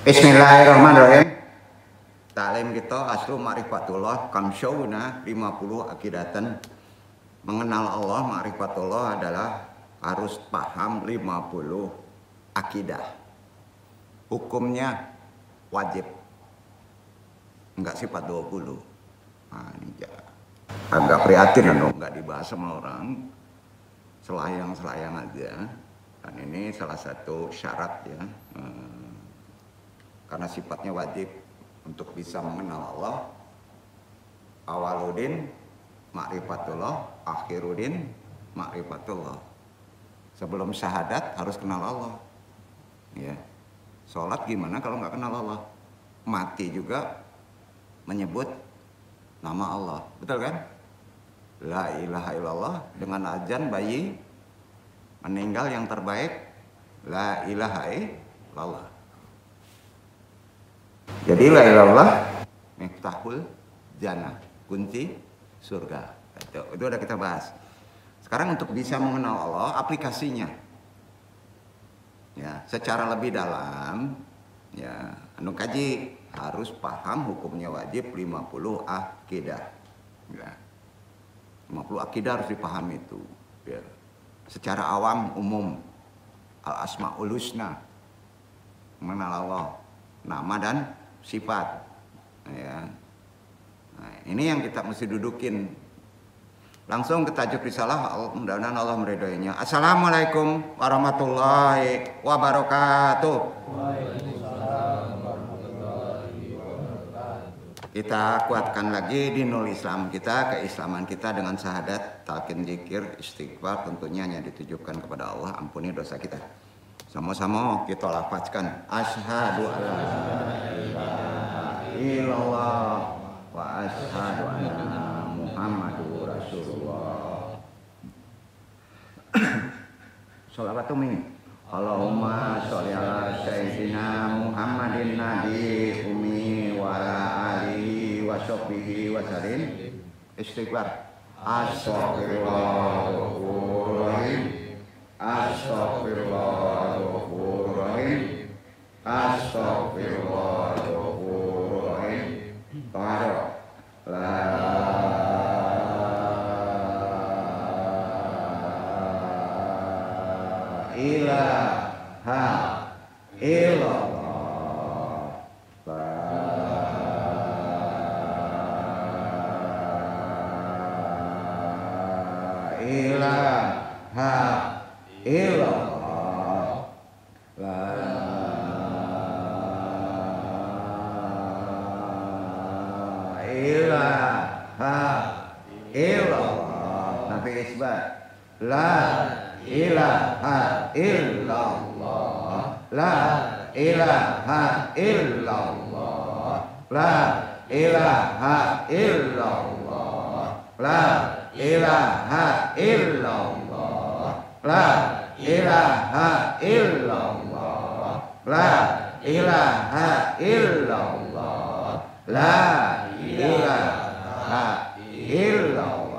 Bismillahirrahmanirrahim. Taklim kita aslu ma'rifatullah kamsyawna 50 akidatan. Mengenal Allah, ma'rifatullah adalah harus paham 50 akidah. Hukumnya wajib. Enggak sifat 20. Nah, ini agak prihatin dong, enggak dibahas sama orang. Selayang-selayang aja. Dan ini salah satu syarat ya. Karena sifatnya wajib untuk bisa mengenal Allah. Awaludin ma'rifatullah, akhirudin ma'rifatullah. Sebelum syahadat harus kenal Allah. Ya. Sholat gimana kalau nggak kenal Allah? Mati juga menyebut nama Allah. Betul kan? La ilaha illallah, dengan azan bayi meninggal yang terbaik, la ilaha illallah. Jadi la ilallah miftahul jannah, kunci surga. Itu udah kita bahas. Sekarang untuk bisa mengenal Allah, aplikasinya. Ya, secara lebih dalam ya, anu kaji harus paham hukumnya wajib 50 akidah. Ya. 50 akidah harus dipahami itu. Ya. Secara awam umum al-asmaul husna, mengenal Allah, nama dan sifat ya. Nah, ini yang kita mesti dudukin. Langsung ke tajuk risalah, mudah-mudahan Allah meridhoinya. Assalamualaikum warahmatullahi wabarakatuh. Kita kuatkan lagi dinul Islam kita, keislaman kita dengan syahadat, talqin, zikir, istighfar, tentunya hanya ditujukan kepada Allah. Ampuni dosa kita. Sama-sama kita lafazkan asyhadu alla ilaha illallah wa asyhadu anna Muhammadur Rasulullah. Sholawat umi. Allahumma sholli ala sayyidina Muhammadin nabi ummi wa ala alihi wa sahbihi wa sallim. Istighfar. Astaghfirullahaladzim. Astaghfirullahaladzim. Astaghfirullahaladzim. Taharah. La ilaha illallah. La ilaha illallah. La ilaha illallah. Tapi isbat. La ilaha illallah. La ilaha illallah. La ilaha illallah. La ilaha illallah. La ilaha illallah. La ilaha illallah. La ilaha illallah.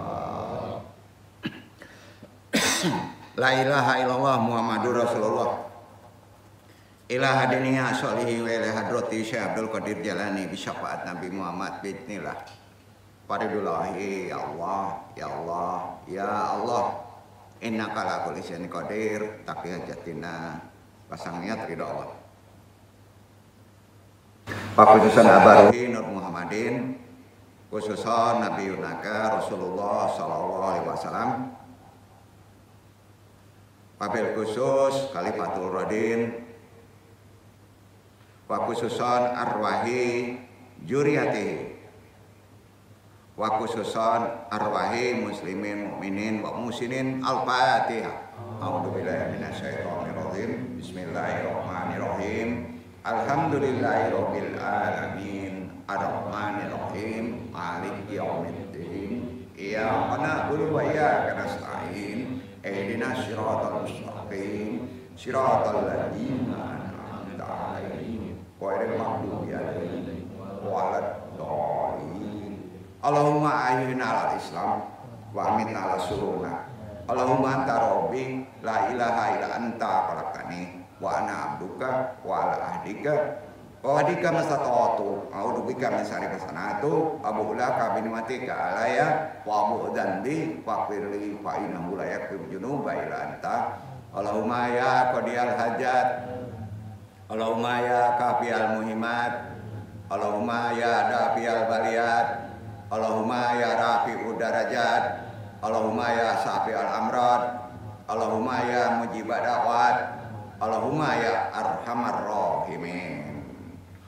La ilaha illallah Muhammadur Rasulullah. Ilaha diniya sholihi wa ila hadrati Syekh Abdul Qadir Jalani bisyafaat Nabi Muhammad bismillah. Faridullahi ya Allah, ya Allah, ya Allah. Innaka ala kulli syai'in qadir, taqi hajatina. Pasangnya ridho Allah. Pak khususan Abaruhi Nur Muhammadin, khususan Nabi Yunaka Rasulullah sallallahu alaihi wasallam. Wabil khusus Khalifatul Radin, wa khususan arwahi juriyati, wa khususan arwahi muslimin mukminin wa musinin. Al-Fatihah. A'udzubillahi minasyaitonir rajim. Bismillahirrahmanirrahim. Alhamdulillahirabbil alamin. Arrahmanir rahim. Maliki yaumiddin. Iyyaka na'budu wa iyyaka nasta'in. Ihdinas siratal mustaqim. Siratal ladzina an'amta 'alaihim ghairil maghdubi 'alaihim waladdallin. Allahumma ahyina 'alal Islam wa amitna 'ala suruna. Allahumma anta rabbi la ilaha illa anta khalaqtani wa ana abduka wa ala ahdika Wadika masatotu, audubika misari pesanatu, abu ulaka binimatika alaya, wa abu dandi, wa firli, fa inahu layak junuba ila anta. Allahumma ya qadiyal hajat, Allahumma ya kafiyal muhimat, Allahumma ya dafiyal baliyat, Allahumma ya rafi'ud darajat, Allahumma ya syafi'al amrad, Allahumma ya mujibad da'wat, Allahumma ya arhamar rahimin.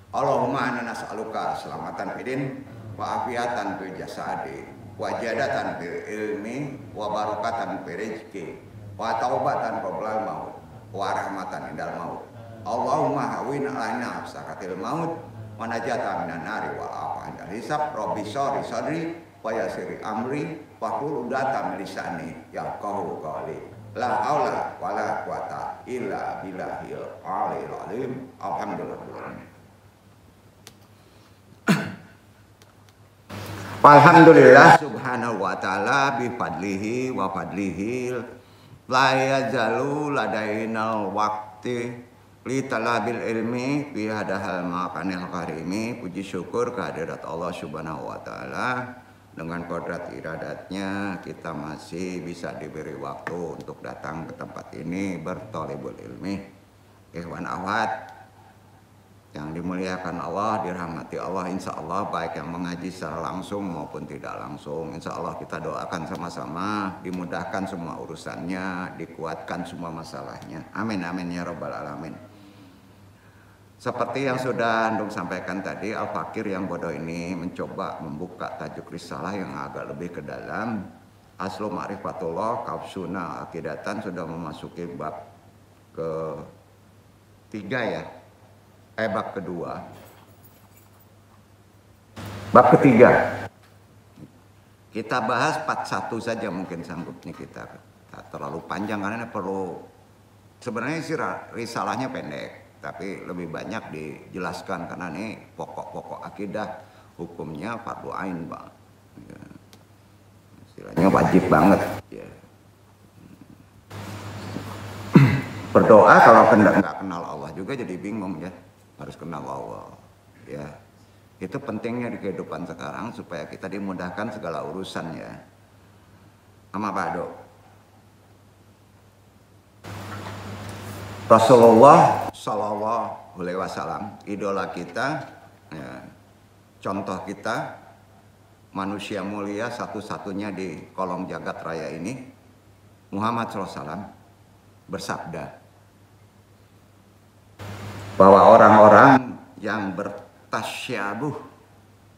Allahumma inna nas'aluka selamatan fidin wa afiatan fil jasadi wa jadatan fil ilmi wa barakatan fil rizqi wa taubatan qoblal maut wa rahmatan indal maut. Allahumma hawin alaina sakatil maut wa najatan minan nari wal afa indal hisab. Rabbi sori sadri wa yasiri amri wa qul udata lisani yaqahu qali. La haula wala quwata illa billahil aliyil azim. Alhamdulillah. Alhamdulillah subhanahu wa ta'ala bifadlihi wa fadlihi la yazalu ladainal waqti li talabil ilmi fi hadahal makanil karimi. Puji syukur kehadirat Allah subhanahu wa ta'ala, dengan kodrat iradatnya kita masih bisa diberi waktu untuk datang ke tempat ini bertolibul ilmi. Ikhwan awad yang dimuliakan Allah, dirahmati Allah, insya Allah baik yang mengaji secara langsung maupun tidak langsung, insya Allah kita doakan sama-sama dimudahkan semua urusannya, dikuatkan semua masalahnya. Amin amin ya rabbal alamin. Seperti yang sudah Andung sampaikan tadi, Al-Fakir yang bodoh ini mencoba membuka tajuk risalah yang agak lebih ke dalam. Aslu Ma'rifatullah Kausuna Akidatan sudah memasuki bab ketiga ya. Bab kedua, bab ketiga kita bahas 41 saja mungkin sanggupnya kita, tak terlalu panjang karena perlu, sebenarnya sih risalahnya pendek tapi lebih banyak dijelaskan karena ini pokok-pokok akidah, hukumnya fardu ain Pak ya. Istilahnya wajib banget ya. Berdoa kalau nggak kenal Allah juga jadi bingung ya. Harus kenal Allah ya. Itu pentingnya di kehidupan sekarang supaya kita dimudahkan segala urusan ya. Amma ba'du. Rasulullah sallallahu alaihi wasallam, idola kita ya, contoh kita, manusia mulia satu-satunya di kolong jagat raya ini, Muhammad SAW bersabda bahwa orang-orang yang bertasyabuh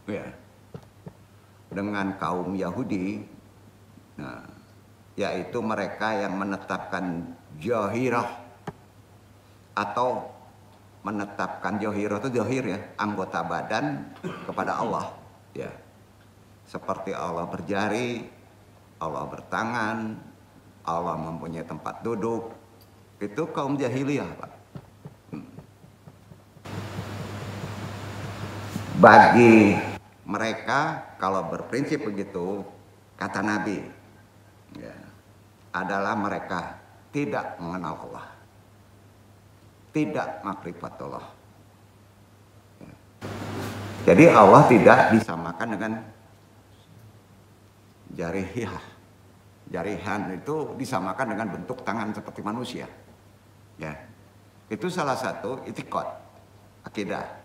ya, dengan kaum Yahudi, nah, yaitu mereka yang menetapkan jahirah atau menetapkan jahirah itu jahir ya, anggota badan kepada Allah ya, seperti Allah berjari, Allah bertangan, Allah mempunyai tempat duduk, itu kaum jahiliyah Pak. Bagi mereka kalau berprinsip begitu, kata Nabi ya, adalah mereka tidak mengenal Allah, tidak makrifatullah ya. Jadi Allah tidak disamakan dengan jarihah. Jarihan itu disamakan dengan bentuk tangan seperti manusia ya. Itu salah satu itikad akidah.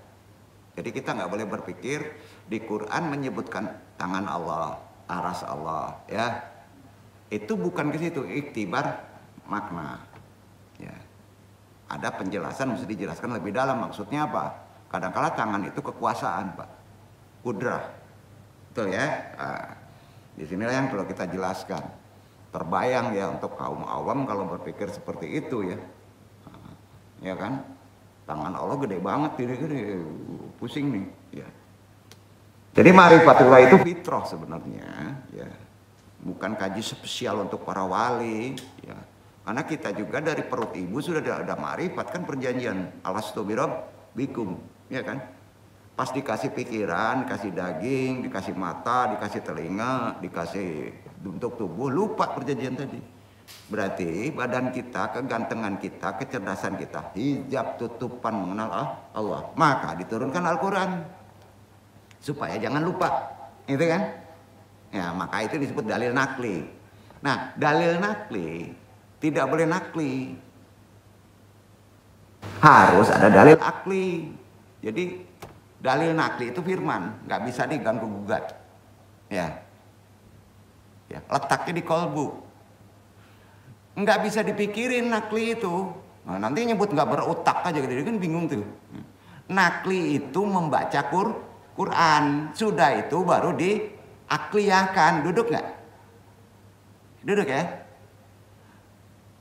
Jadi kita nggak boleh berpikir di Quran menyebutkan tangan Allah, aras Allah, ya. Itu bukan ke situ, iktibar makna. Ya. Ada penjelasan, mesti dijelaskan lebih dalam. Maksudnya apa? Kadang-kala tangan itu kekuasaan, Pak. Kudrah. Betul ya? Nah, di sinilah yang perlu kita jelaskan. Terbayang ya untuk kaum awam kalau berpikir seperti itu ya. Nah, ya kan? Tangan Allah gede banget, gede-gede, pusing nih. Ya. Jadi ma'rifatullah itu fitrah sebenarnya, ya. Bukan kaji spesial untuk para wali, ya. Karena kita juga dari perut ibu sudah ada ma'rifat kan, perjanjian alastu birabbikum, ya kan? Pas dikasih pikiran, dikasih daging, dikasih mata, dikasih telinga, dikasih bentuk tubuh, lupa perjanjian tadi. Berarti badan kita, kegantengan kita, kecerdasan kita, hijab tutupan mengenal Allah. Maka diturunkan Al-Quran supaya jangan lupa, itu kan? Ya, maka itu disebut dalil nakli. Nah, dalil nakli tidak boleh nakli, harus ada dalil akli. Jadi dalil nakli itu firman, nggak bisa diganggu gugat. Ya, letaknya di kolbu, nggak bisa dipikirin nakli itu. Nah, nanti nyebut nggak berotak aja, jadi kan bingung tuh. Nakli itu membaca Quran, sudah itu baru diakliyahkan. Duduk nggak? Duduk ya.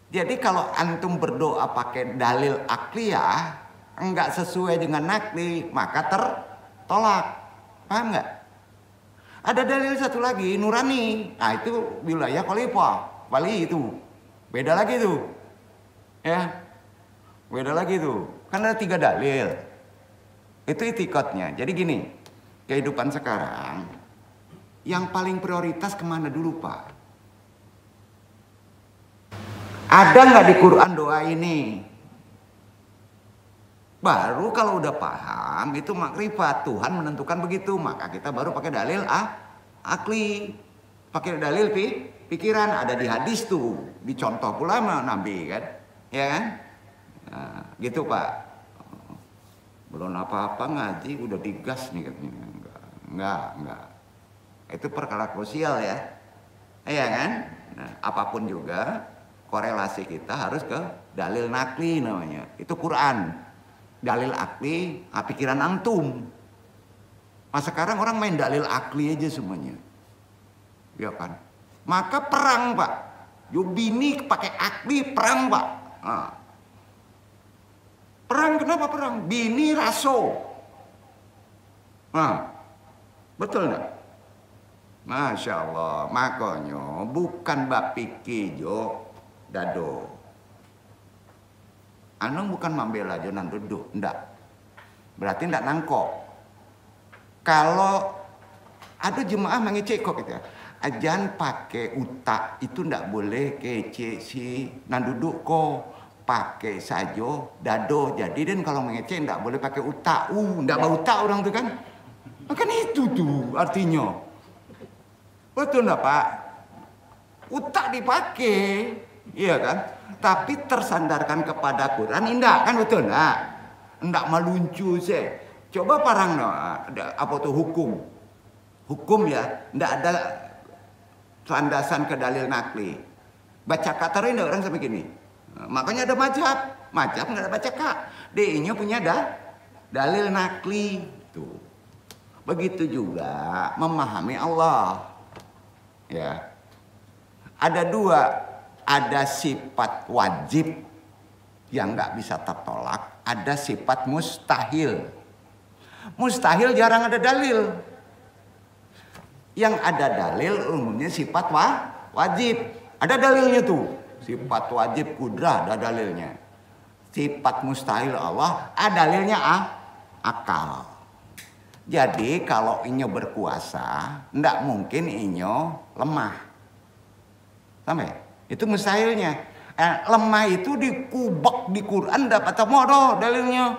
Jadi kalau antum berdoa pakai dalil akliyah, enggak sesuai dengan nakli, maka tertolak. Paham nggak? Ada dalil satu lagi, nurani. Nah itu wilayah khalifah, wali itu. Beda lagi tuh. Ya. Beda lagi tuh. Kan ada 3 dalil. Itu itikadnya. Jadi gini, kehidupan sekarang yang paling prioritas kemana dulu, Pak? Ada nggak di Quran doa ini? Baru kalau udah paham itu makrifat, Tuhan menentukan begitu, maka kita baru pakai dalil akli, pakai dalil pikiran. Ada di hadis tuh, dicontoh pula sama Nabi kan, ya kan? Nah, gitu Pak. Belum apa-apa ngaji udah digas nih katanya. Enggak. Itu perkara krusial ya, ya kan? Nah, apapun juga korelasi kita harus ke dalil nakli namanya. Itu Quran. Dalil akli, pikiran antum. Nah sekarang orang main dalil akli aja semuanya, ya kan? Maka perang Pak, bini pakai akli perang Pak. Nah. Perang kenapa perang? Bini raso. Nah, betul nggak? Masya Allah, makanya bukan bapiki jo dado. Anu bukan membela jonan duduk, enggak. Berarti enggak nangkok. Kalau ada jemaah mengecek kok gitu ya. Ajan pakai utak itu enggak boleh kece si nan duduk kok. Pakai sajo dado. Jadi dan kalau mengecek enggak boleh pakai utak. Enggak bau utak orang tuh kan. Kan itu tuh artinya. Betul enggak Pak? Utak dipakai. Iya kan? Tapi tersandarkan kepada Quran indah kan, betul enggak? Enggak meluncu sih. Coba parang apa tuh hukum ya, enggak ada landasan ke dalil nakli. Baca kata enggak orang sampai gini. Makanya ada majab enggak ada baca kak. DI-nya punya dalil nakli tuh. Begitu juga memahami Allah. Ya. Ada 2. Ada sifat wajib yang nggak bisa tertolak, ada sifat mustahil. Mustahil jarang ada dalil. Yang ada dalil umumnya sifat wajib. Ada dalilnya tuh. Sifat wajib kudrah ada dalilnya. Sifat mustahil Allah ada dalilnya akal. Jadi kalau inyo berkuasa, ndak mungkin inyo lemah. Sampai? Itu mustahilnya. Lemah itu dikubak di Quran dapat modo dalilnya.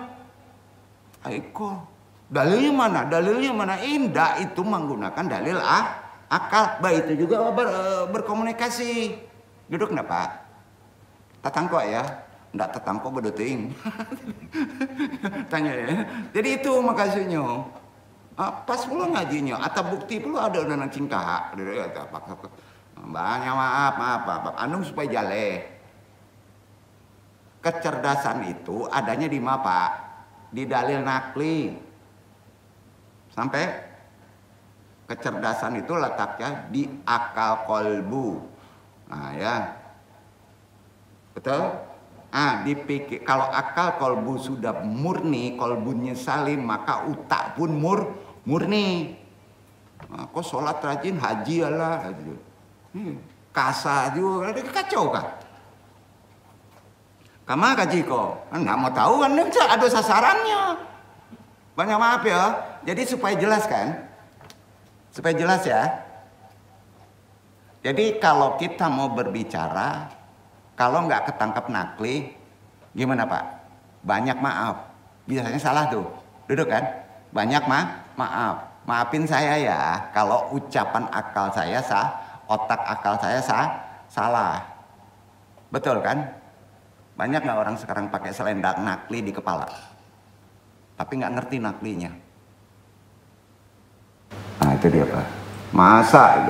Aiko. Dalilnya mana? Dalilnya mana? Indah itu menggunakan dalil akal. Baik itu juga berkomunikasi. Duduk enggak Pak? Tatangkok ya? Enggak tatangkok beduting. Tanya ya. Jadi itu makasihnya. Pas pula ngajinya. Atau bukti pula ada nang cingkah. Banyak maaf. Anu supaya jale. Kecerdasan itu adanya di mana Pak? Di dalil nakli. Sampai kecerdasan itu letaknya di akal kolbu. Nah ya. Betul? Dipikir kalau akal kolbu sudah murni, kolbunya salim, maka utak pun murni. Kok sholat rajin, haji Allah. Kasa juga kacau kan? Kama kaji kok? Nggak mau tahu kan? Ada sasarannya. Banyak maaf ya. Jadi supaya jelas kan? Supaya jelas ya. Jadi kalau kita mau berbicara Kalau nggak ketangkap nakli, gimana Pak? Banyak maaf. Biasanya salah tuh. Duduk kan? Banyak maaf. Maafin saya ya, kalau ucapan akal saya otak akal saya salah. Betul kan? Banyak nggak orang sekarang pakai selendang nakli di kepala, tapi nggak ngerti naklinya. Nah itu dia Pak. Masa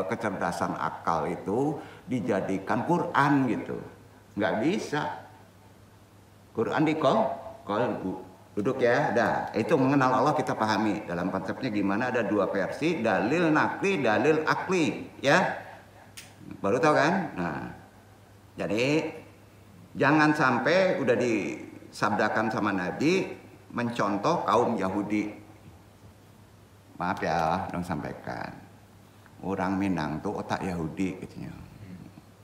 kecerdasan akal itu dijadikan Quran gitu? Nggak bisa. Quran duduk ya. Dah, itu mengenal Allah kita pahami. Dalam konsepnya gimana? Ada dua versi, dalil nakli, dalil akli, ya. Baru tahu kan? Nah, jadi jangan sampai udah disabdakan sama Nabi mencontoh kaum Yahudi. Maaf ya, dong sampaikan. Orang Minang tuh otak Yahudi katanya.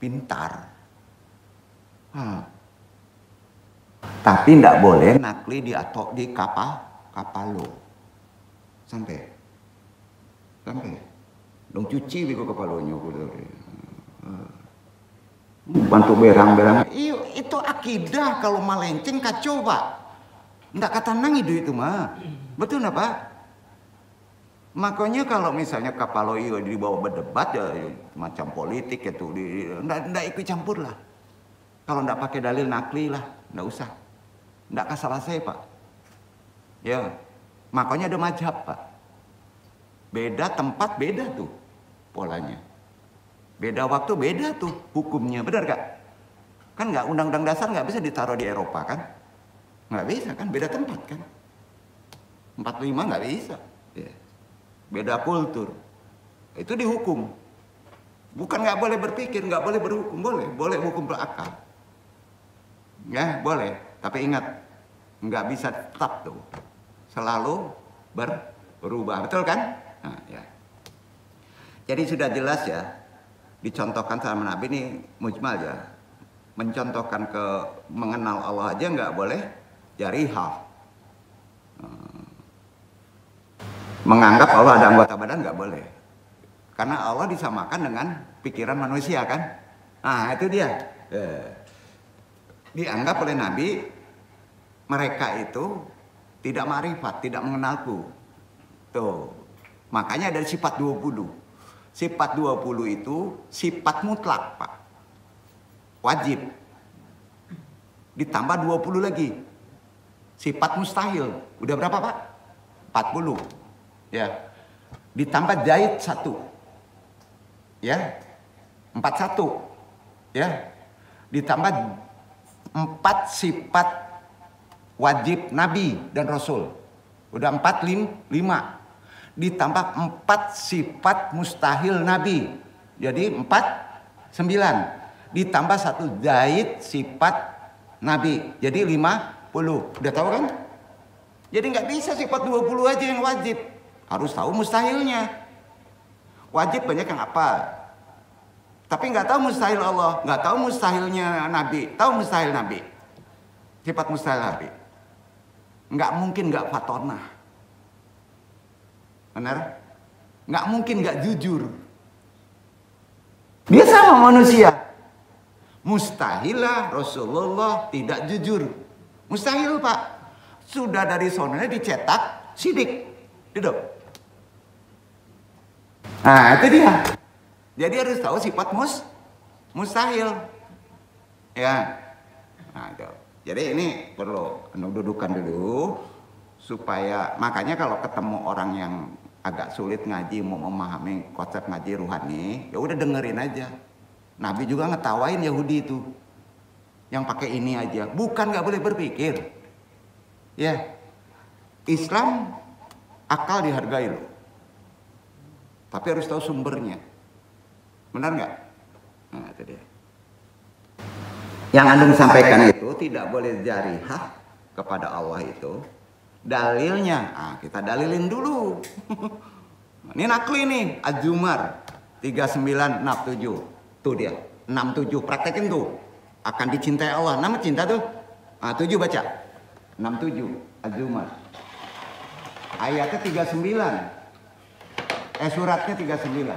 Pintar. Tapi tidak boleh nakli di kapal lo. Sampai. Dong cuci bego kapalonyo bantu berang. Itu akidah, kalau malenceng kacau Pak. Nggak kata nang itu mah. Betul nggak Pak? Makanya kalau misalnya kapal iyo dibawa berdebat ya macam politik itu nggak ikut campur lah. Kalau nggak pakai dalil nakli lah, nggak usah. Nggak salah saya Pak. Ya, makanya ada mazhab Pak. Beda tempat beda tuh polanya. Beda waktu beda tuh hukumnya, benar gak? Kan nggak undang-undang dasar nggak bisa ditaruh di Eropa kan? Nggak bisa kan, beda tempat kan? 45 nggak bisa. Ya. Beda kultur, itu dihukum. Bukan nggak boleh berpikir, nggak boleh berhukum, boleh hukum berakal. Ya boleh, tapi ingat nggak bisa tetap tuh, selalu berubah, betul kan? Nah, ya. Jadi sudah jelas ya, dicontohkan sama Nabi ini mujmal ya, mencontohkan ke mengenal Allah aja nggak boleh jarihah. Menganggap Allah ada anggota badan nggak boleh, karena Allah disamakan dengan pikiran manusia kan. Nah itu dia, dianggap oleh Nabi mereka itu tidak ma'rifat, tidak mengenalku. Tuh, makanya ada sifat 20. Sifat 20 itu sifat mutlak Pak, wajib. Ditambah 20 lagi sifat mustahil, udah berapa Pak? 40. Ya, ditambah zaid 1, ya, 41, ya, ditambah 4 sifat wajib Nabi dan Rasul, udah 5, ditambah 4 sifat mustahil Nabi, jadi 9, ditambah 1 zaid sifat Nabi, jadi 50. Udah tahu kan? Jadi nggak bisa sifat 20 aja yang wajib. Harus tahu mustahilnya. Wajib banyak yang apa, tapi nggak tahu mustahil Allah, nggak tahu mustahilnya Nabi. Tahu mustahil Nabi, sifat mustahil Nabi. Nggak mungkin nggak fatonah, benar? Nggak mungkin nggak jujur. Dia sama manusia. Mustahil lah Rasulullah tidak jujur. Mustahil Pak. Sudah dari sonanya dicetak sidik. Duduk. Nah itu dia. Jadi harus tahu sifat mustahil. Ya. Nah itu. Jadi ini perlu dudukan dulu supaya, makanya kalau ketemu orang yang agak sulit ngaji, mau memahami konsep ngaji ruhani, ya udah dengerin aja. Nabi juga ngetawain Yahudi itu yang pakai ini aja, bukan nggak boleh berpikir. Ya, Islam akal dihargai loh, tapi harus tahu sumbernya, benar nggak? Nah itu dia. Yang Antum sampaikan itu tidak boleh jarihah kepada Allah itu. Dalilnya, kita dalilin dulu. Ini nakli nih, Az-Zumar 39:67. Tuh dia, 67, praktekin tuh. Akan dicintai Allah. Nama cinta tuh. 7 baca. 67, Az-Zumar. Ayatnya 39. Suratnya 39.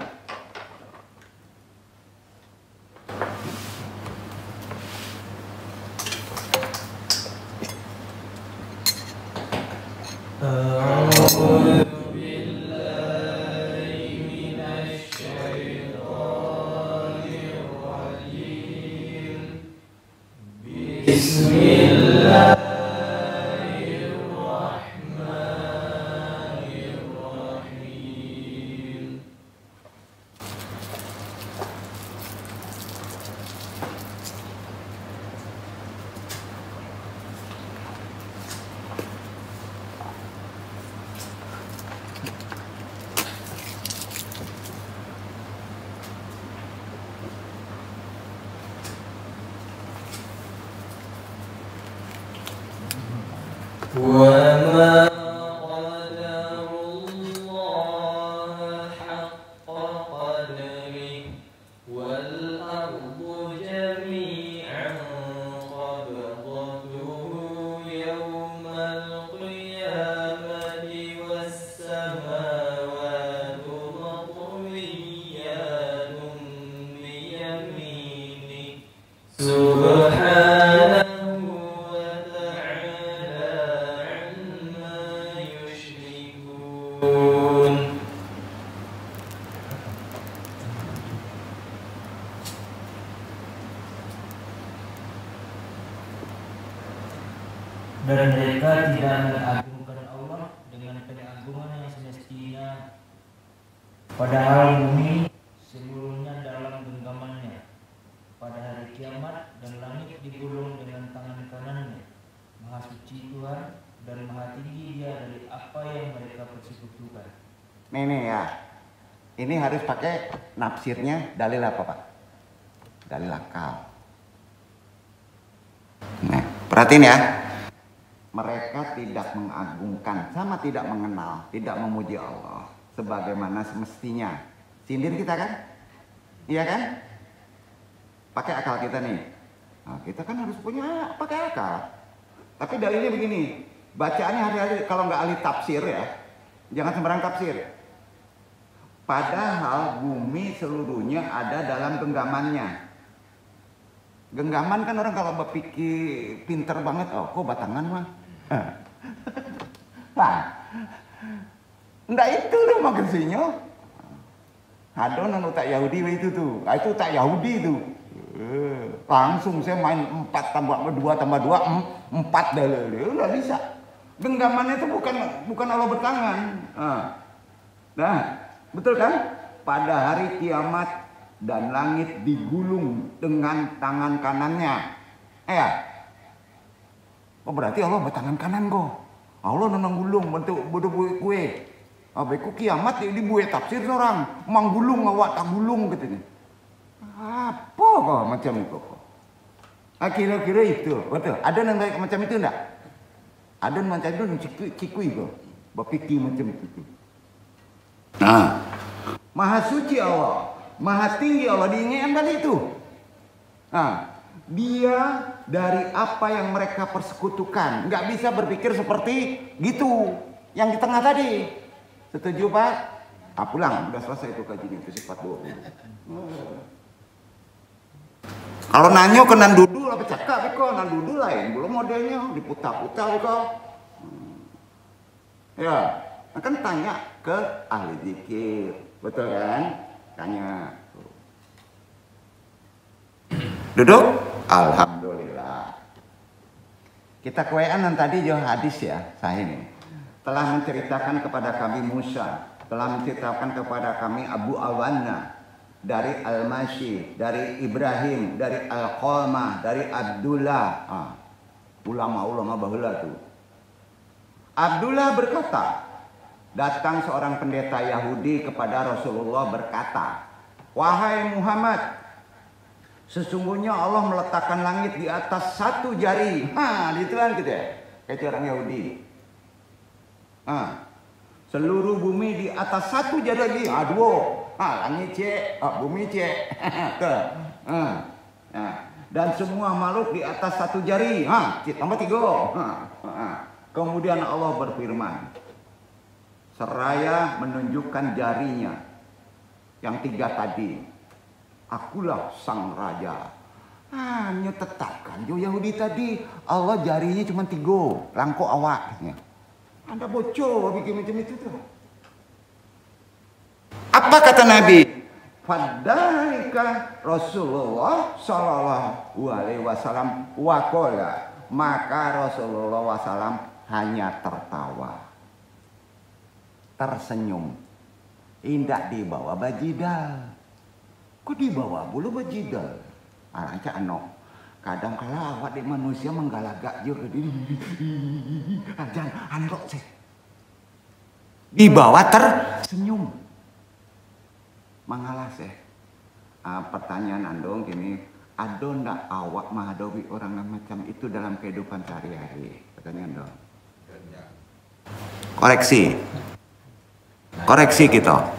وما قدر الله حق قدره والأرض جميعا قبضته يوم القيامة والسماوات مطويات بيمينه سبحانه dan mereka tidak mengagungkan Allah dengan pengagungan yang semestinya, padahal bumi seluruhnya dalam genggamannya pada hari kiamat dan langit digulung dengan tangan kanannya. Maha suci Tuhan dan maha tinggi Dia dari apa yang mereka persekutukan. Nih ya, ini harus pakai nafsirnya dalil apa Pak? Dalil akal. Nah, perhatiin ya. Mereka tidak mengagungkan sama tidak mengenal, tidak memuji Allah sebagaimana semestinya. Sindir kita kan? Iya kan? Pakai akal kita nih. Nah, kita kan harus punya pakai akal. Tapi dalilnya begini, bacaannya hari-hari kalau nggak ahli tafsir ya, jangan sembarang tafsir. Padahal bumi seluruhnya ada dalam genggamannya. Genggaman kan orang kalau berpikir pinter banget, oh kok batangan mah. Nah, enggak itu dong maksudnya. Ada non utak Yahudi itu tuh, itu utak Yahudi tuh. Langsung saya main 4 tambah 2 tambah 2 4 dalil, udah bisa. Genggamannya itu bukan Allah bertangan. Nah, betul kan? Pada hari kiamat dan langit digulung dengan tangan kanannya. Ya. Oh berarti Allah bertangan kanan kok. Allah nang gulung bentuk bodoh kue. Abeku kiamat di buat tafsir seorang manggulung awak tak gulung katanya. Apa kok macam itu kok? Kira-kira itu betul. Ada yang kayak macam itu enggak? Ada yang macam itu cikui kok. Berpikir macam itu. Nah, maha suci Allah, maha tinggi Allah, diingatkan tadi itu. Nah, Dia dari apa yang mereka persekutukan. Nggak bisa berpikir seperti gitu. Yang di tengah tadi. Setuju Pak? Pulang. Udah selesai itu kajian itu sifat doa. Kalau nanyo ke nandudu apa cakap kok. Nandudu lain. Belum modelnya. Diputar-putar kok. Ya. Akan tanya ke ahli zikir. Betul kan? Tanya. Duduk. Alhamdulillah. Kita keweanan tadi jauh hadis ya, saya ini telah menceritakan kepada kami Musa, telah menceritakan kepada kami Abu Awana dari Al-Masyi, dari Ibrahim, dari Al-Qalmah, dari Abdullah. Ulama-ulama baheula tuh. Abdullah berkata, datang seorang pendeta Yahudi kepada Rasulullah berkata, "Wahai Muhammad, sesungguhnya Allah meletakkan langit di atas 1 jari." Gitu kan gitu ya. Kayak orang Yahudi. Seluruh bumi di atas 1 jari lagi. Langit cek, bumi cek. Dan semua makhluk di atas 1 jari. Tambah 3. Kemudian Allah berfirman, seraya menunjukkan jarinya yang 3 tadi. Akulah sang raja. Hanya tetapkan jo Yahudi tadi Allah jarinya cuma 3, langkau awaknya. Anda bocor bikin macam itu tuh. Apa kata Nabi? Fadzalika Rasulullah sallallahu alaihi wasallam waqala, maka Rasulullah wasallam hanya tertawa, tersenyum. Indak dibawa bajidal. Kok dibawa bulu bajidal? Aranca ano. Kadang kala awak di manusia menggalagak juga di ajan andok sih. Dibawa tersenyum. Mangalah sih. Pertanyaan andong gini, ada ndak awak menghadapi orang macam itu dalam kehidupan sehari-hari? Pertanyaan dong. Koreksi kita.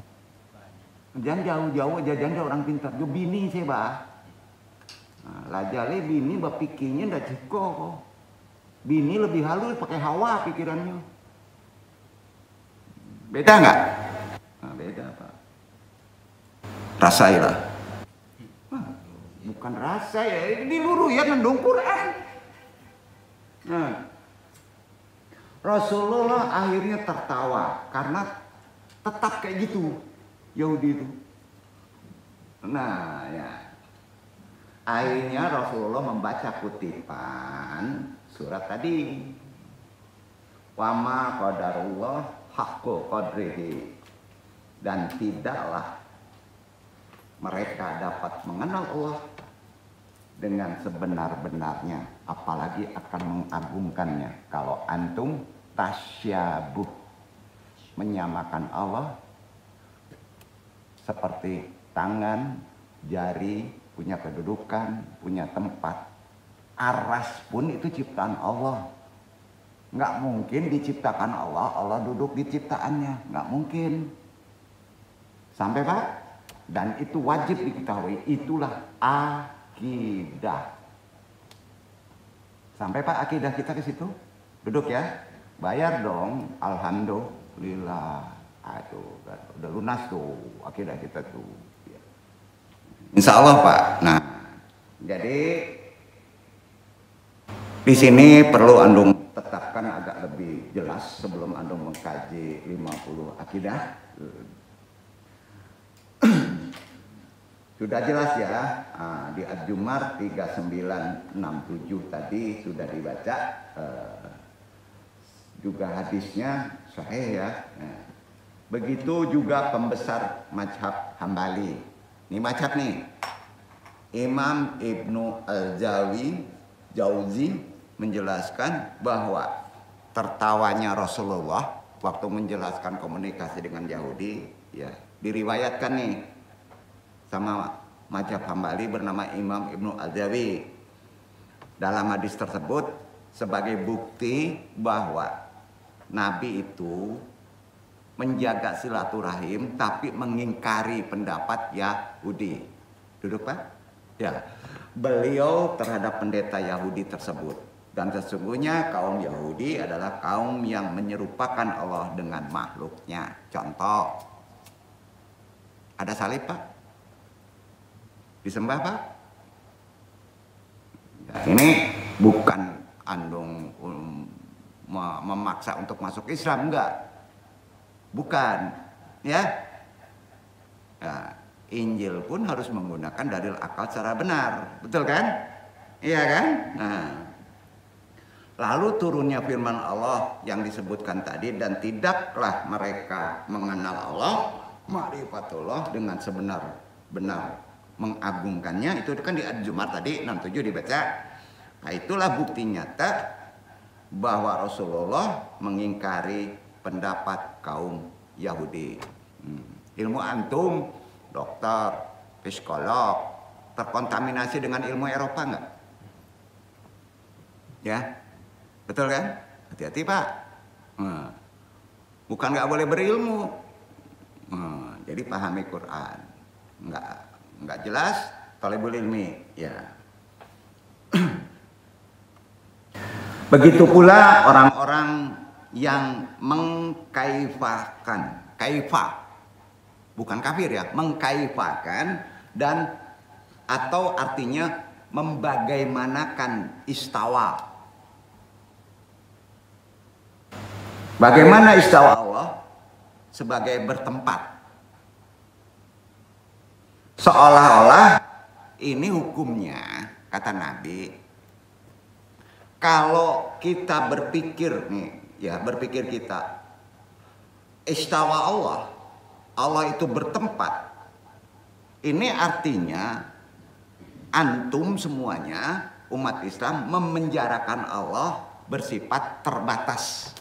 Jangan jauh-jauh aja, jangan orang pintar. Jo bini sih bah. Nah, lajale bini berpikirnya ndak cukup. Bini lebih halus pakai hawa pikirannya. Beda nggak? Nah, beda pak. Rasailah. Bukan rasa ya, ini luru ya nendung Quran. Nah, Rasulullah akhirnya tertawa karena tetap kayak gitu Yahudi itu. Nah ya, akhirnya Rasulullah membaca kutipan surat tadi. Wama qadarullah haqqo qadrihi, dan tidaklah mereka dapat mengenal Allah dengan sebenar-benarnya, apalagi akan mengagungkannya. Kalau antum tasyabuh, menyamakan Allah seperti tangan, jari, punya kedudukan, punya tempat. Aras pun itu ciptaan Allah. Nggak mungkin diciptakan Allah, Allah duduk di ciptaannya. Nggak mungkin. Sampai pak? Dan itu wajib diketahui. Itulah akidah. Sampai pak akidah kita ke situ? Duduk ya. Bayar dong. Alhamdulillah. Aduh, udah lunas tuh akidah kita tuh. Insya Allah pak. Nah, jadi di sini perlu andung tetapkan agak lebih jelas sebelum andung mengkaji 50 akidah. Sudah jelas ya, di Ad-Jumar 3967 tadi sudah dibaca, juga hadisnya sahih ya. Nah, begitu juga pembesar mazhab Hambali. Ini mazhab nih, Imam Ibnu Al-Jauzi menjelaskan bahwa tertawanya Rasulullah waktu menjelaskan komunikasi dengan Yahudi, ya diriwayatkan nih sama mazhab Hambali bernama Imam Ibnu Al-Jawi. Dalam hadis tersebut sebagai bukti bahwa Nabi itu menjaga silaturahim tapi mengingkari pendapat Yahudi. Duduk pak? Ya. Beliau terhadap pendeta Yahudi tersebut. Dan sesungguhnya kaum Yahudi adalah kaum yang menyerupakan Allah dengan makhluknya. Contoh, ada salib pak? Disembah pak? Ya, ini bukan andung memaksa untuk masuk Islam, enggak. Bukan, ya. Nah, Injil pun harus menggunakan dalil akal secara benar, betul kan? Iya kan? Nah, lalu turunnya firman Allah yang disebutkan tadi, dan tidaklah mereka mengenal Allah, ma'rifatullah, dengan sebenar-benar mengagungkannya. Itu kan di Ad-Jumar tadi 67 dibaca. Nah, itulah bukti nyata bahwa Rasulullah mengingkari pendapat kaum Yahudi. Ilmu antum, dokter, psikolog, terkontaminasi dengan ilmu Eropa nggak? Ya, betul kan? Hati-hati pak. Bukan nggak boleh berilmu. Jadi pahami Quran. Nggak jelas, talibul ilmi. Ya. Begitu pula orang-orang yang mengkaifakan, kaifah, bukan kafir ya, mengkaifakan, dan atau artinya membagaimanakan istawa. Bagaimana istawa Allah? Sebagai bertempat. Seolah-olah ini hukumnya, kata Nabi, kalau kita berpikir nih, ya berpikir kita, istawa Allah, Allah itu bertempat. Ini artinya antum semuanya umat Islam memenjarakan Allah bersifat terbatas.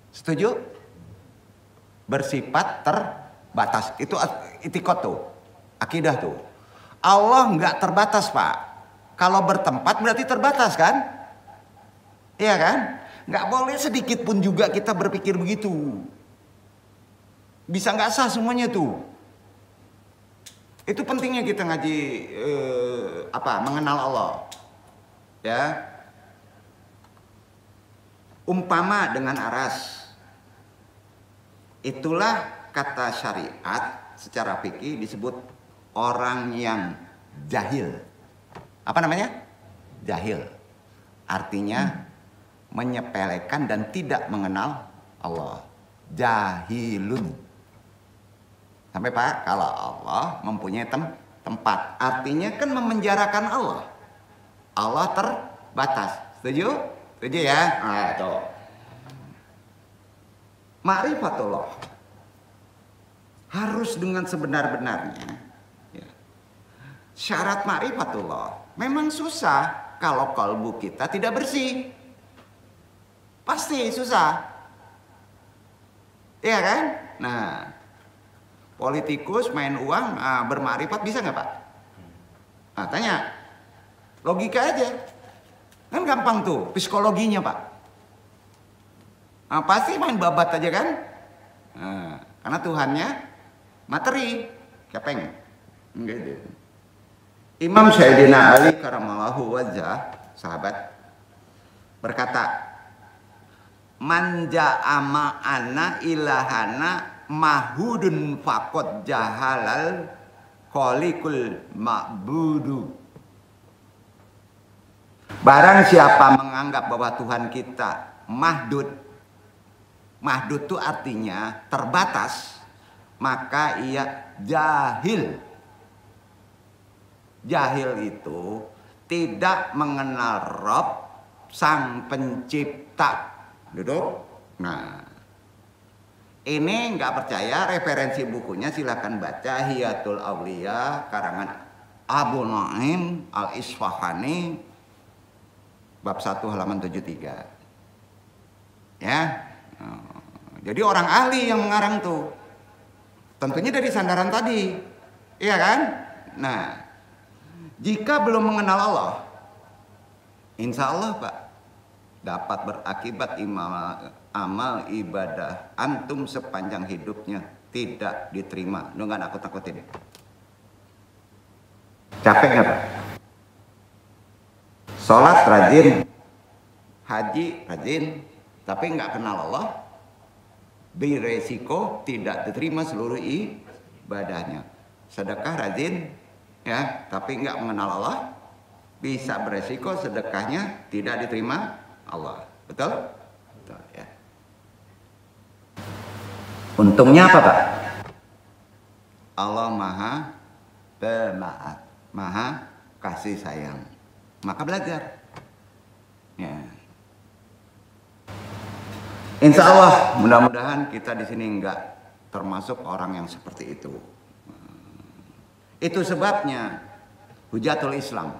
Setuju? Bersifat terbatas. Itu itikot tuh, akidah tuh. Allah nggak terbatas, Pak. Kalau bertempat berarti terbatas kan? Iya kan? Nggak boleh sedikit pun juga kita berpikir begitu. Bisa nggak sah semuanya tuh. Itu pentingnya kita ngaji mengenal Allah. Ya. Umpama dengan aras. Itulah kata syariat secara fikih disebut orang yang jahil. Apa namanya? Jahil. Artinya menyepelekan dan tidak mengenal Allah. Jahilun. Sampai Pak, kalau Allah mempunyai tempat. Artinya kan memenjarakan Allah. Allah terbatas. Setuju? Setuju ya? Nah, itu. Ma'rifatullah. Harus dengan sebenar-benarnya. Ya. Syarat ma'rifatullah memang susah kalau kalbu kita tidak bersih. Pasti susah. Iya kan? Nah, politikus main uang bermakrifat bisa nggak Pak? Nah, tanya. Logika aja. Kan gampang tuh psikologinya Pak. Nah, pasti main babat aja kan? Nah, karena Tuhannya materi. Kepeng. Gitu. Imam Sayyidina Ali karamallahu wajhah, sahabat, berkata, "Man ja'a ma'ana ilahana mahudun faqad jahalal khaliqul ma'budu." Barang siapa menganggap bahwa Tuhan kita mahdud, mahdud itu artinya terbatas, maka ia jahil. Jahil itu tidak mengenal Rob sang pencipta. Duduk. Nah, ini nggak percaya, referensi bukunya silakan baca Hiyatul Auliya karangan Abu Nu'aim Al-Isfahani bab 1 halaman 73. Ya. Jadi orang ahli yang mengarang tuh. Tentunya dari sandaran tadi. Iya kan? Nah, jika belum mengenal Allah, insya Allah Pak, dapat berakibat amal ibadah antum sepanjang hidupnya tidak diterima. Lu nggak nakut-nakutin. Capek nggak Pak? Sholat rajin, haji rajin, tapi nggak kenal Allah, beresiko tidak diterima seluruh ibadahnya. Sedekah rajin, ya, tapi nggak mengenal Allah, bisa beresiko sedekahnya tidak diterima Allah. Betul? Betul ya. Untungnya apa Pak? Allah maha pemaaf, maha kasih sayang. Maka belajar. Ya. Insya Allah mudah-mudahan kita di sini nggak termasuk orang yang seperti itu. Itu sebabnya Hujatul Islam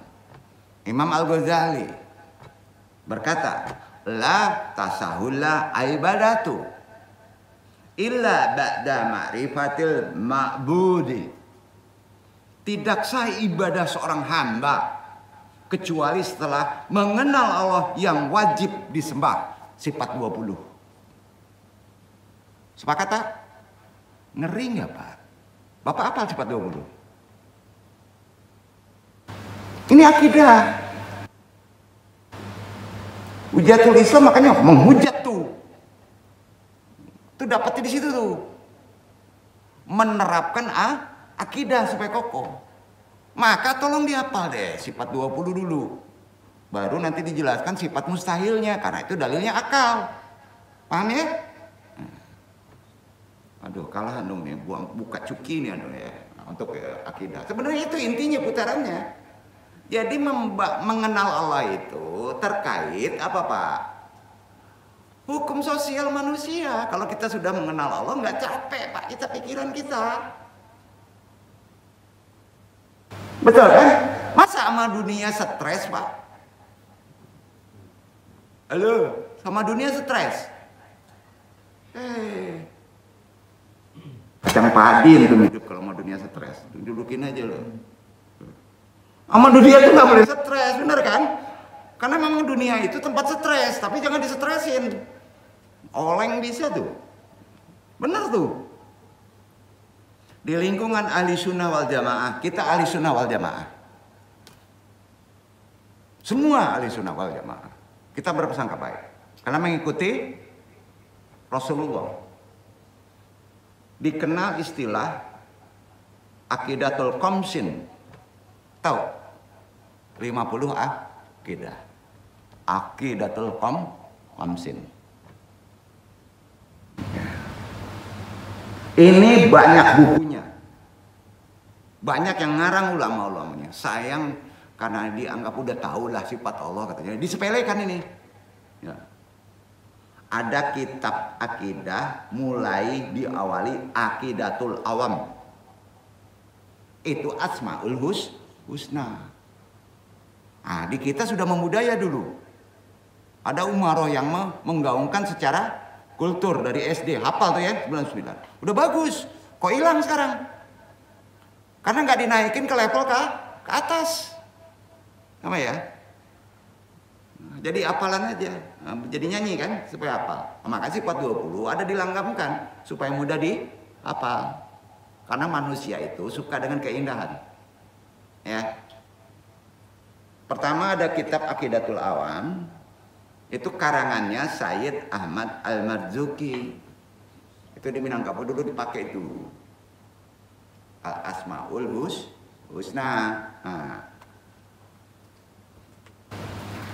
Imam Al-Ghazali berkata, la tasahula ibadatu illa ba'da ma'rifatil ma'budi. Tidak sah ibadah seorang hamba kecuali setelah mengenal Allah yang wajib disembah, sifat 20. Sepakat tak? Ngeri nggak Pak? Bapak apal sifat 20? Ini akidah. Hujatul Islam makanya menghujat tuh. Itu dapatnya di situ tuh. Menerapkan akidah supaya kokoh. Maka tolong dihafal deh sifat 20 dulu. Baru nanti dijelaskan sifat mustahilnya, karena itu dalilnya akal. Paham ya? Aduh, kalah dong nih, buka cuki nih aduh ya. untuk akidah. Sebenarnya itu intinya putarannya. Jadi mengenal Allah itu terkait apa Pak? Hukum sosial manusia. Kalau kita sudah mengenal Allah nggak capek Pak, kita pikiran kita. Betul kan? Masa sama dunia stres Pak? Halo, sama dunia stres? Kacang padi itu hidup kalau sama dunia stres. Dudukin aja loh. Sama dunia itu nggak boleh stres, bener kan? Karena memang dunia itu tempat stres, tapi jangan disetresin. Oleng bisa tuh, bener tuh. Di lingkungan ahli sunnah wal jamaah, kita ahli sunnah wal jamaah. Semua ahli sunnah wal jamaah. Kita berprasangka baik, karena mengikuti Rasulullah. Dikenal istilah akidatul qamsin. Tahu? 50 akidah. Akidatul qamsin. Ini banyak bukunya. Banyak yang ngarang ulama-ulamanya. Sayang karena dianggap udah tahu lah sifat Allah katanya. Disepelekan ini. Ya. Ada kitab akidah mulai diawali Aqidatul Awam. Itu Asmaul Husna. Nah, di kita sudah membudaya dulu. Ada umaroh yang menggaungkan secara kultur dari SD. Hafal tuh ya, 99. Udah bagus. Kok hilang sekarang? Karena nggak dinaikin ke level ke atas. Apa ya? Jadi hafalan aja. Jadi nyanyi kan supaya hafal. Makanya sifat 20 ada dilanggamkan supaya mudah dihafal. Karena manusia itu suka dengan keindahan. Ya. Pertama ada kitab Aqidatul Awam. Itu karangannya Sayyid Ahmad Al-Marzuki. Itu di Minangkabau dulu dipakai itu. Al-Asmaul Husna. Nah.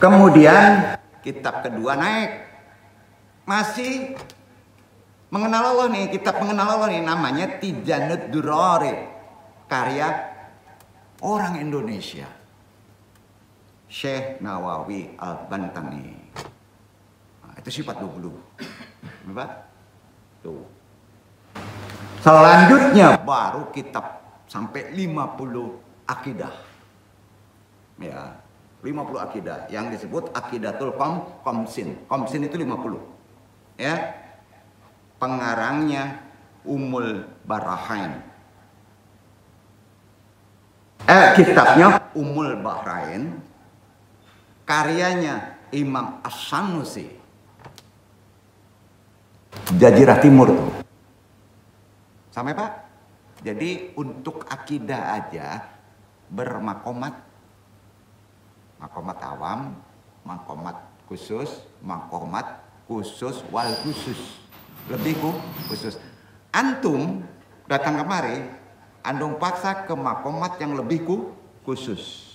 Kemudian kitab kedua naik. Masih mengenal Allah nih, kitab mengenal Allah nih namanya Tijanud Durari. Karya orang Indonesia. Syekh Nawawi Al-Bantani. Nah, itu sifat 20. Apa? Tuh. Selanjutnya baru kitab sampai 50 akidah. Ya, 50 akidah yang disebut Aqidatul Qamsin. Qamsin itu 50. Ya. Pengarangnya Ummul Bahrain. Kitabnya Ummul Bahrain. Karyanya Imam As-Sanusi. Jazirah Timur tuh. Sampai Pak? Jadi untuk akidah aja bermakomat. Makomat awam, makomat khusus, makomat khusus, wal khusus. Lebih khusus. Antum datang kemari, andong paksa ke makomat yang lebih khusus.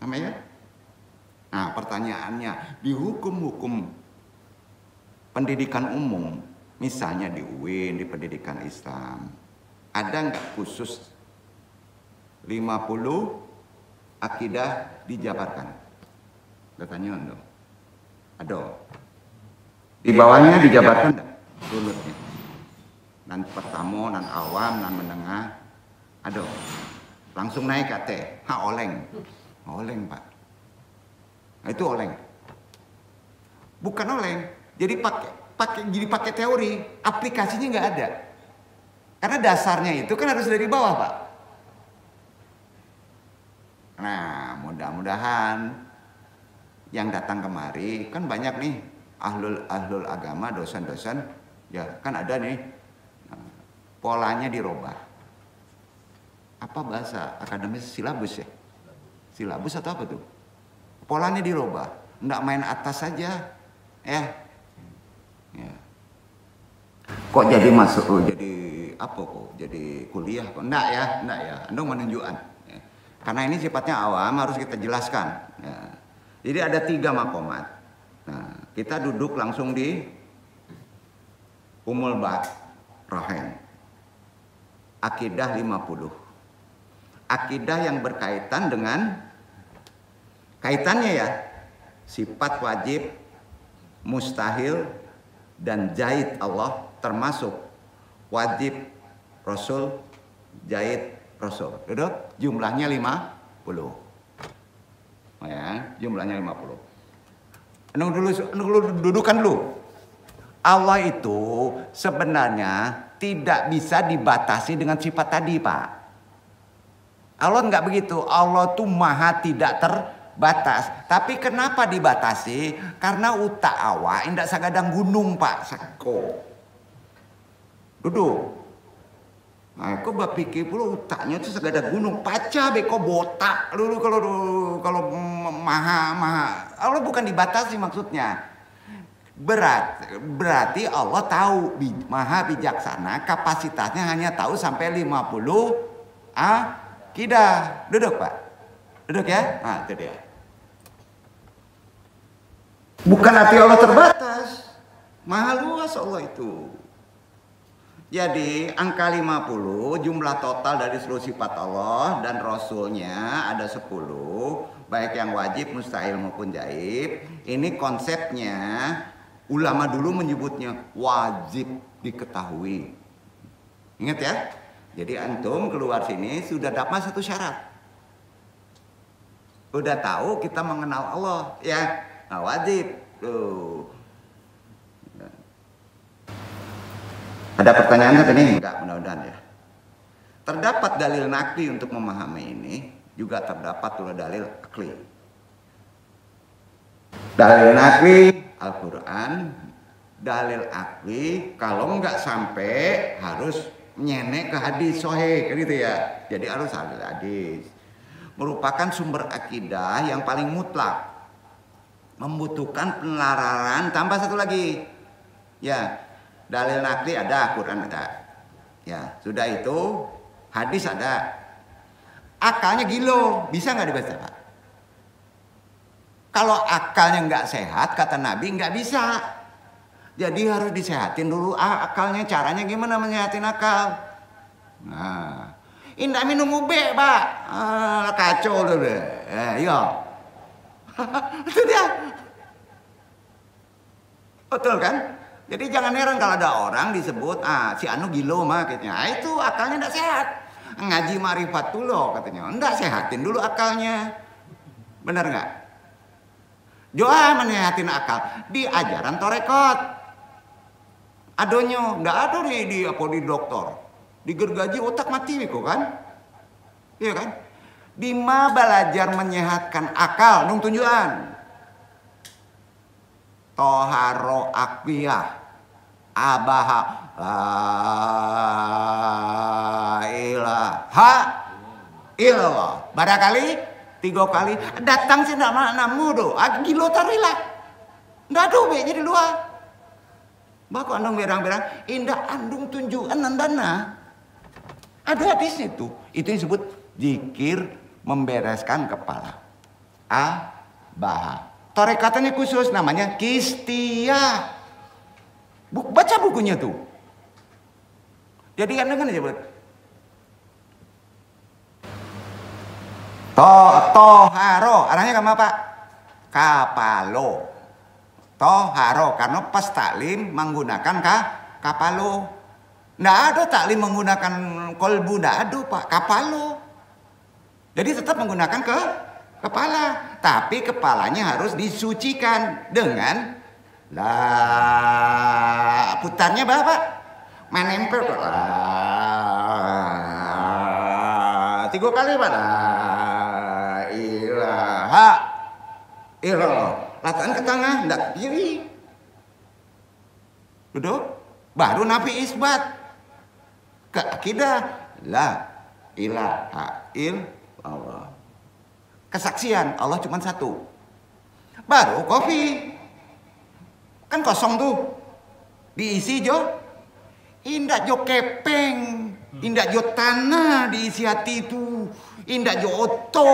Sama ya? Nah pertanyaannya, di hukum-hukum pendidikan umum, misalnya di UIN, di pendidikan Islam, ada nggak khusus 50 akidah dijabarkan? Datanya dong. Ada. Di bawahnya dijabarkan enggak? Runutnya. Dan pertama, dan awam, dan menengah. Ada. Langsung naik kate. Oleng. Oleng Pak. Nah, itu oleng. Bukan oleng. Jadi pakai teori, aplikasinya nggak ada. Karena dasarnya itu kan harus dari bawah Pak. Nah, mudah-mudahan yang datang kemari kan banyak nih ahlul agama, dosen-dosen, ya kan ada nih polanya dirubah. Apa bahasa akademis silabus ya? Silabus atau apa tuh? Polanya dirubah, nggak main atas saja, ya. Kok jadi masuk, jadi apa kok? Jadi kuliah kok? Enggak ya. Anda menunjukkan. Ya. Karena ini sifatnya awam, harus kita jelaskan. Ya. Jadi ada 3 makomat. Nah, kita duduk langsung di Ummul Bahrain. akidah 50. Akidah yang berkaitan dengan kaitannya ya, sifat wajib, mustahil, dan jaid Allah, termasuk wajib Rasul, jaid Rasul. Duduk, jumlahnya 50. Oh ya, jumlahnya 50. Dulu dudukan dulu. Allah itu sebenarnya tidak bisa dibatasi dengan sifat tadi, Pak. Allah nggak begitu. Allah tuh maha tidak terbatas. Tapi kenapa dibatasi? Karena utak awak indak sagadang gunung, Pak. Sako. Duduk. Nah, kok berpikir pula utaknya itu segadang gunung. Paca beko botak dulu kalau maha. Allah bukan dibatasi maksudnya. Berarti Allah tahu, maha bijaksana, kapasitasnya hanya tahu sampai 50 akidah. Duduk, Pak. Duduk ya. Nah, itu dia. Bukan arti Allah terbatas. Maha luas Allah itu. Jadi angka 50 jumlah total dari seluruh sifat Allah dan Rasulnya ada 10. Baik yang wajib, mustahil maupun jaib. Ini konsepnya ulama dulu menyebutnya wajib diketahui. Ingat ya. Jadi antum keluar sini sudah dapat satu syarat. Udah tahu kita mengenal Allah ya. Nah, wajib. Tuh. Ada pertanyaan apa nih? Enggak, mudah-mudahan ya. Terdapat dalil nakli untuk memahami ini, juga terdapat pula dalil akli. Dalil nakli Al-Quran, dalil akli kalau enggak sampai harus nyenek ke hadis sahih gitu ya. Jadi harus ada hadis. Merupakan sumber akidah yang paling mutlak. Membutuhkan penelararan tambah satu lagi. Ya. Dalil nakli ada, Quran ada. Ya, sudah itu hadis ada. Akalnya gilo, bisa nggak dibaca, Pak? Kalau akalnya nggak sehat, kata Nabi nggak bisa. Jadi harus disehatin dulu akalnya. Caranya gimana menyehatin akal? Nah, indah minum ube, Pak. Kacau dulu. Iya. Itu dia. Betul kan? Jadi jangan heran kalau ada orang disebut si anu gilo mah katanya. Itu akalnya enggak sehat. Ngaji Marifatullah katanya. Enggak, sehatin dulu akalnya. Benar enggak? Doa menyehatin akal di ajaran torekot. Adonyo enggak ada di dokter. Digergaji otak mati kok kan? Iya kan? Di ma belajar menyehatkan akal nung tunjuan. Toharo akwiyah abaha la ilaha illallah. Barangkali 3 kali datang sih nama namudo gilo tarila ndak do be jadi luar bako andong berang-berang indah andung tunjukan nandana ada hadis itu yang disebut zikir membereskan kepala abaha. Tarekatnya khusus namanya Kistiyah. Baca bukunya tuh. Jadi kan dengan aja buat. Toharo, arahnya kemana Pak? Kapalo. Toharo, karena pas taklim menggunakan kapalo. Nggak ada taklim menggunakan kolbu, nggak ada Pak. Kapalo. Jadi tetap menggunakan kepala, tapi kepalanya harus disucikan dengan putarnya Bapak menempel 3 kali Pak. Ilaha illallah. Latan ke tengah, enggak kiri. Duduk, baru Nabi isbat ke akidah la ilaha illallah. Kesaksian Allah cuma 1. Baru kopi. Kan kosong tuh. Diisi jo. Indak jo kepeng. Indak jo tanah diisi hati itu. Indak jo oto.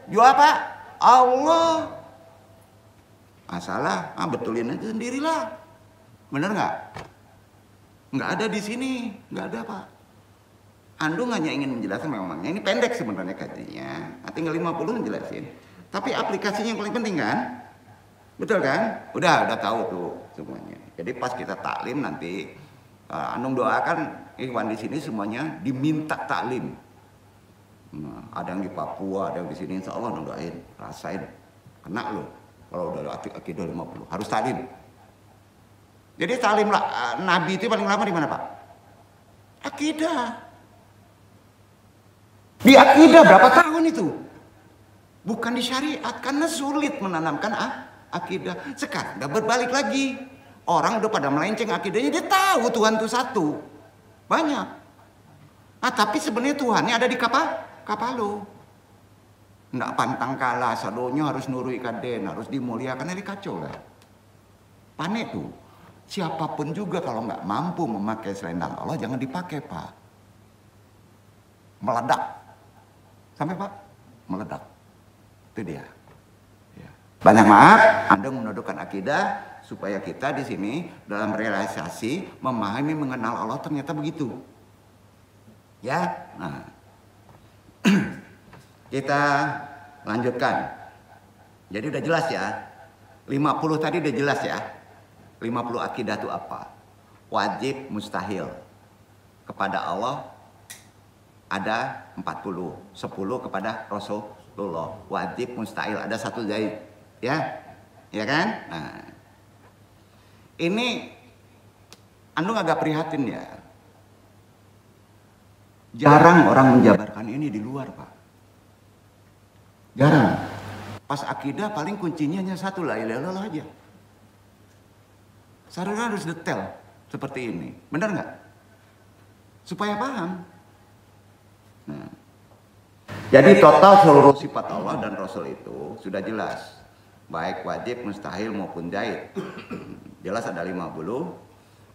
Jo apa? Allah. Masalah, betulin aja sendirilah. Bener nggak? Nggak ada di sini. Nggak ada Pak. Andung hanya ingin menjelaskan memangnya ini pendek sebenarnya kajinya. Tinggal 50 menjelasin. Tapi aplikasinya yang paling penting kan? Betul kan? Udah tahu tuh semuanya. Jadi pas kita taklim nanti Andung doakan ikhwan di sini semuanya diminta taklim. Nah, ada yang di Papua, ada yang di sini, insya Allah doain, rasain, kena loh. Kalau udah akidah 50 harus taklim. Jadi taklim lah, Nabi itu paling lama di mana Pak? Akidah. Di akidah berapa tahun itu? Bukan di syariat, karena sulit menanamkan akidah. Sekarang udah berbalik lagi. Orang udah pada melenceng akidahnya, dia tahu Tuhan itu satu. Banyak. Tapi sebenarnya Tuhannya ada di kapalo. Nggak pantang kalah, sadonya harus nurui kaden, harus dimuliakan, ini kacau lah. Panik tuh. Siapapun juga kalau nggak mampu memakai selendang Allah, jangan dipakai Pak. Meledak. Sampai Pak? Meledak. Itu dia. Ya. Banyak maaf, Anda menuduhkan akidah supaya kita di sini dalam realisasi memahami mengenal Allah ternyata begitu. Ya, nah. Kita lanjutkan. Jadi udah jelas ya. 50 tadi udah jelas ya. 50 akidah itu apa? Wajib, mustahil. Kepada Allah ada 40. 10 kepada Rasulullah. Wajib, mustahil. Ada satu zaid. Ya? Ya kan? Nah. Ini Andung agak prihatin ya. Jarang orang menjabarkan ini di luar Pak. Jarang. Pas akidah paling kuncinya hanya satu, la ilaha illallah aja. Saudara harus detail seperti ini. Benar nggak? Supaya paham. Nah. Jadi total seluruh sifat Allah dan Rasul itu sudah jelas. Baik wajib, mustahil maupun jaid. Jelas ada 50.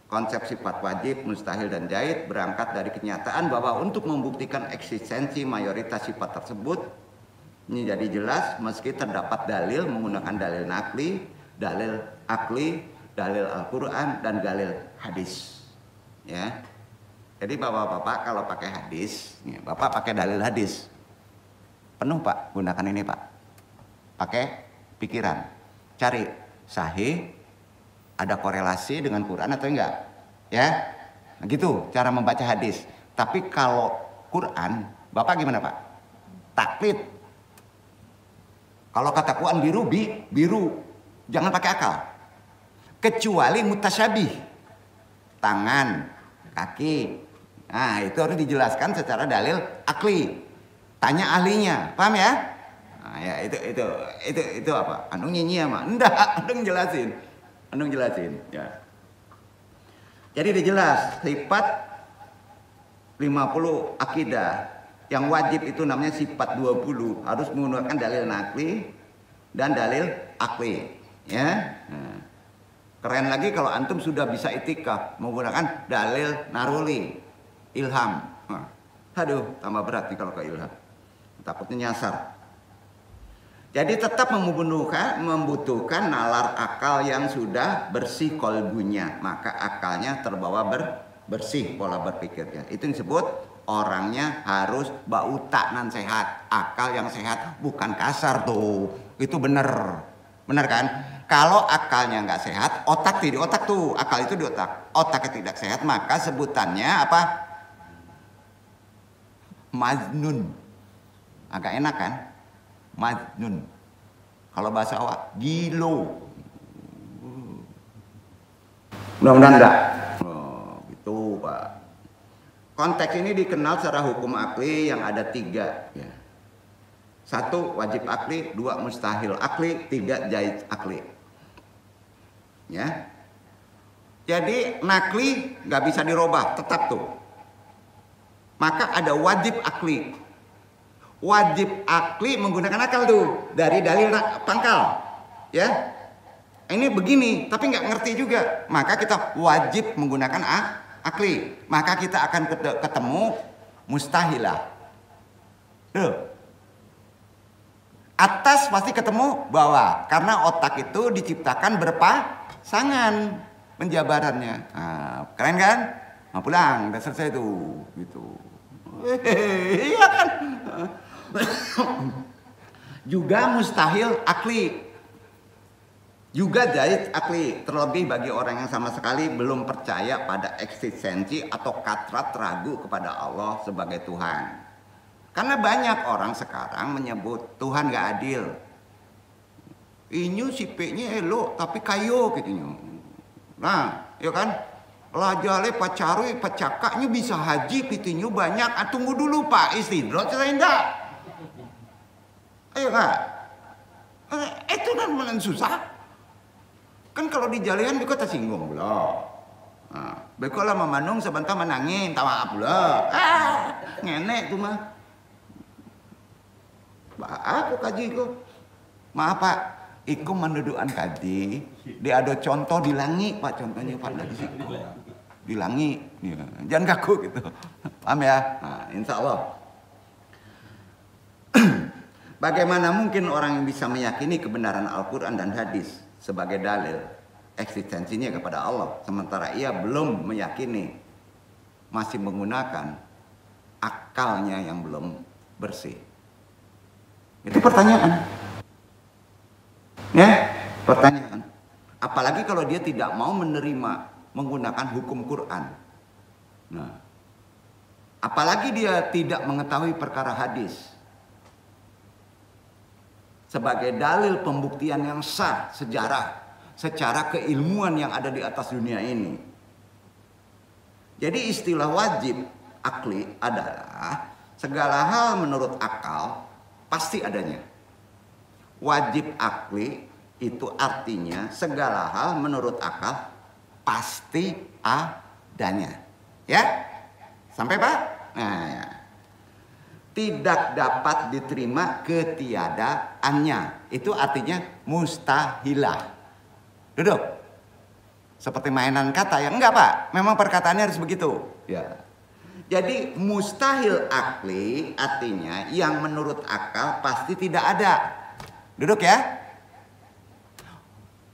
Konsep sifat wajib, mustahil, dan jaid berangkat dari kenyataan bahwa untuk membuktikan eksistensi mayoritas sifat tersebut, ini jadi jelas meski terdapat dalil menggunakan dalil nakli, dalil akli, dalil Al-Quran, dan dalil hadis. Ya. Jadi bapak-bapak kalau pakai hadis, ya, bapak pakai dalil hadis. Penuh Pak, gunakan ini Pak. Pakai pikiran. Cari sahih, ada korelasi dengan Quran atau enggak? Ya, nah, gitu cara membaca hadis. Tapi kalau Quran, Bapak gimana Pak? Taklid. Kalau kata Quran biru, biru. Jangan pakai akal. Kecuali mutasyabih. Tangan, kaki. Nah, itu harus dijelaskan secara dalil akli. Tanya ahlinya, paham ya? Nah, ya itu apa? Andung nyanyi ama? Enggak, Andung jelasin. Andung jelasin, ya. Jadi udah jelas sifat 50 akidah yang wajib itu namanya sifat 20 harus menggunakan dalil nakli dan dalil akli, ya. Nah, keren lagi kalau antum sudah bisa itikaf menggunakan dalil naruli, ilham. Nah, aduh, tambah berat nih kalau ke ilham. Takutnya nyasar. Jadi tetap membutuhkan nalar akal yang sudah bersih kolbunya. Maka akalnya terbawa bersih pola berpikirnya. Itu disebut orangnya harus bauta nan sehat. Akal yang sehat bukan kasar tuh. Itu bener. Bener kan? Kalau akalnya nggak sehat, otak di otak tuh. Akal itu di otak. Otaknya tidak sehat maka sebutannya apa? Majnun. Agak enak kan? Majnun. Kalau bahasa awak, gilo. Mudah-mudahan enggak. Oh, gitu Pak. Konteks ini dikenal secara hukum akli yang ada 3. Ya. 1 wajib akli, 2 mustahil akli, 3 jaid akli. Ya. Jadi nakli nggak bisa dirubah, tetap tuh. Maka ada wajib akli. Wajib akli menggunakan akal tuh dari dalil pangkal, ya. Ini begini, tapi nggak ngerti juga, maka kita wajib menggunakan akli. Maka kita akan ketemu mustahilah. Tuh. Atas pasti ketemu bawah, karena otak itu diciptakan berpasangan penjabarannya. Nah, keren kan? Nah, pulang, udah selesai tuh, gitu. Iya kan? Juga mustahil akli. Juga jahit akli, terlebih bagi orang yang sama sekali belum percaya pada eksistensi atau katrat ragu kepada Allah sebagai Tuhan. Karena banyak orang sekarang menyebut Tuhan gak adil. Inyu si P-nya elok tapi kayo gitu. Nah, ya kan? Lajale pacarui pacakaknya bisa haji pitinyu banyak. Tunggu dulu Pak, istidrot saya enggak. Ayo Kak. Itu kan malah susah. Kan kalau di jalian beko tersinggung pula. Nah, beko lah memanung sebentar menangin, tawa pula. Ngenek tuh mah. Aku kaji ko. Maaf Pak, iku mendudukan kaji. Dia ada contoh di langit Pak, contohnya Pak dari situ. Di langit, ya. Jangan kaku gitu. Paham ya? Nah, insya Allah. Bagaimana mungkin orang yang bisa meyakini kebenaran Al-Quran dan hadis sebagai dalil eksistensinya kepada Allah, sementara ia belum meyakini, masih menggunakan akalnya yang belum bersih? Itu pertanyaan. Ya, pertanyaan. Apalagi kalau dia tidak mau menerima menggunakan hukum Quran. Nah, apalagi dia tidak mengetahui perkara hadis sebagai dalil pembuktian yang sah secara keilmuan yang ada di atas dunia ini. Jadi istilah wajib akli adalah segala hal menurut akal pasti adanya. Wajib akli itu artinya segala hal menurut akal pasti adanya. Ya? Sampai Pak? Nah, ya. Tidak dapat diterima ketiadaannya. Itu artinya mustahilah. Duduk. Seperti mainan kata ya? Enggak Pak, memang perkataannya harus begitu. Ya. Jadi mustahil akli artinya yang menurut akal pasti tidak ada. Duduk ya.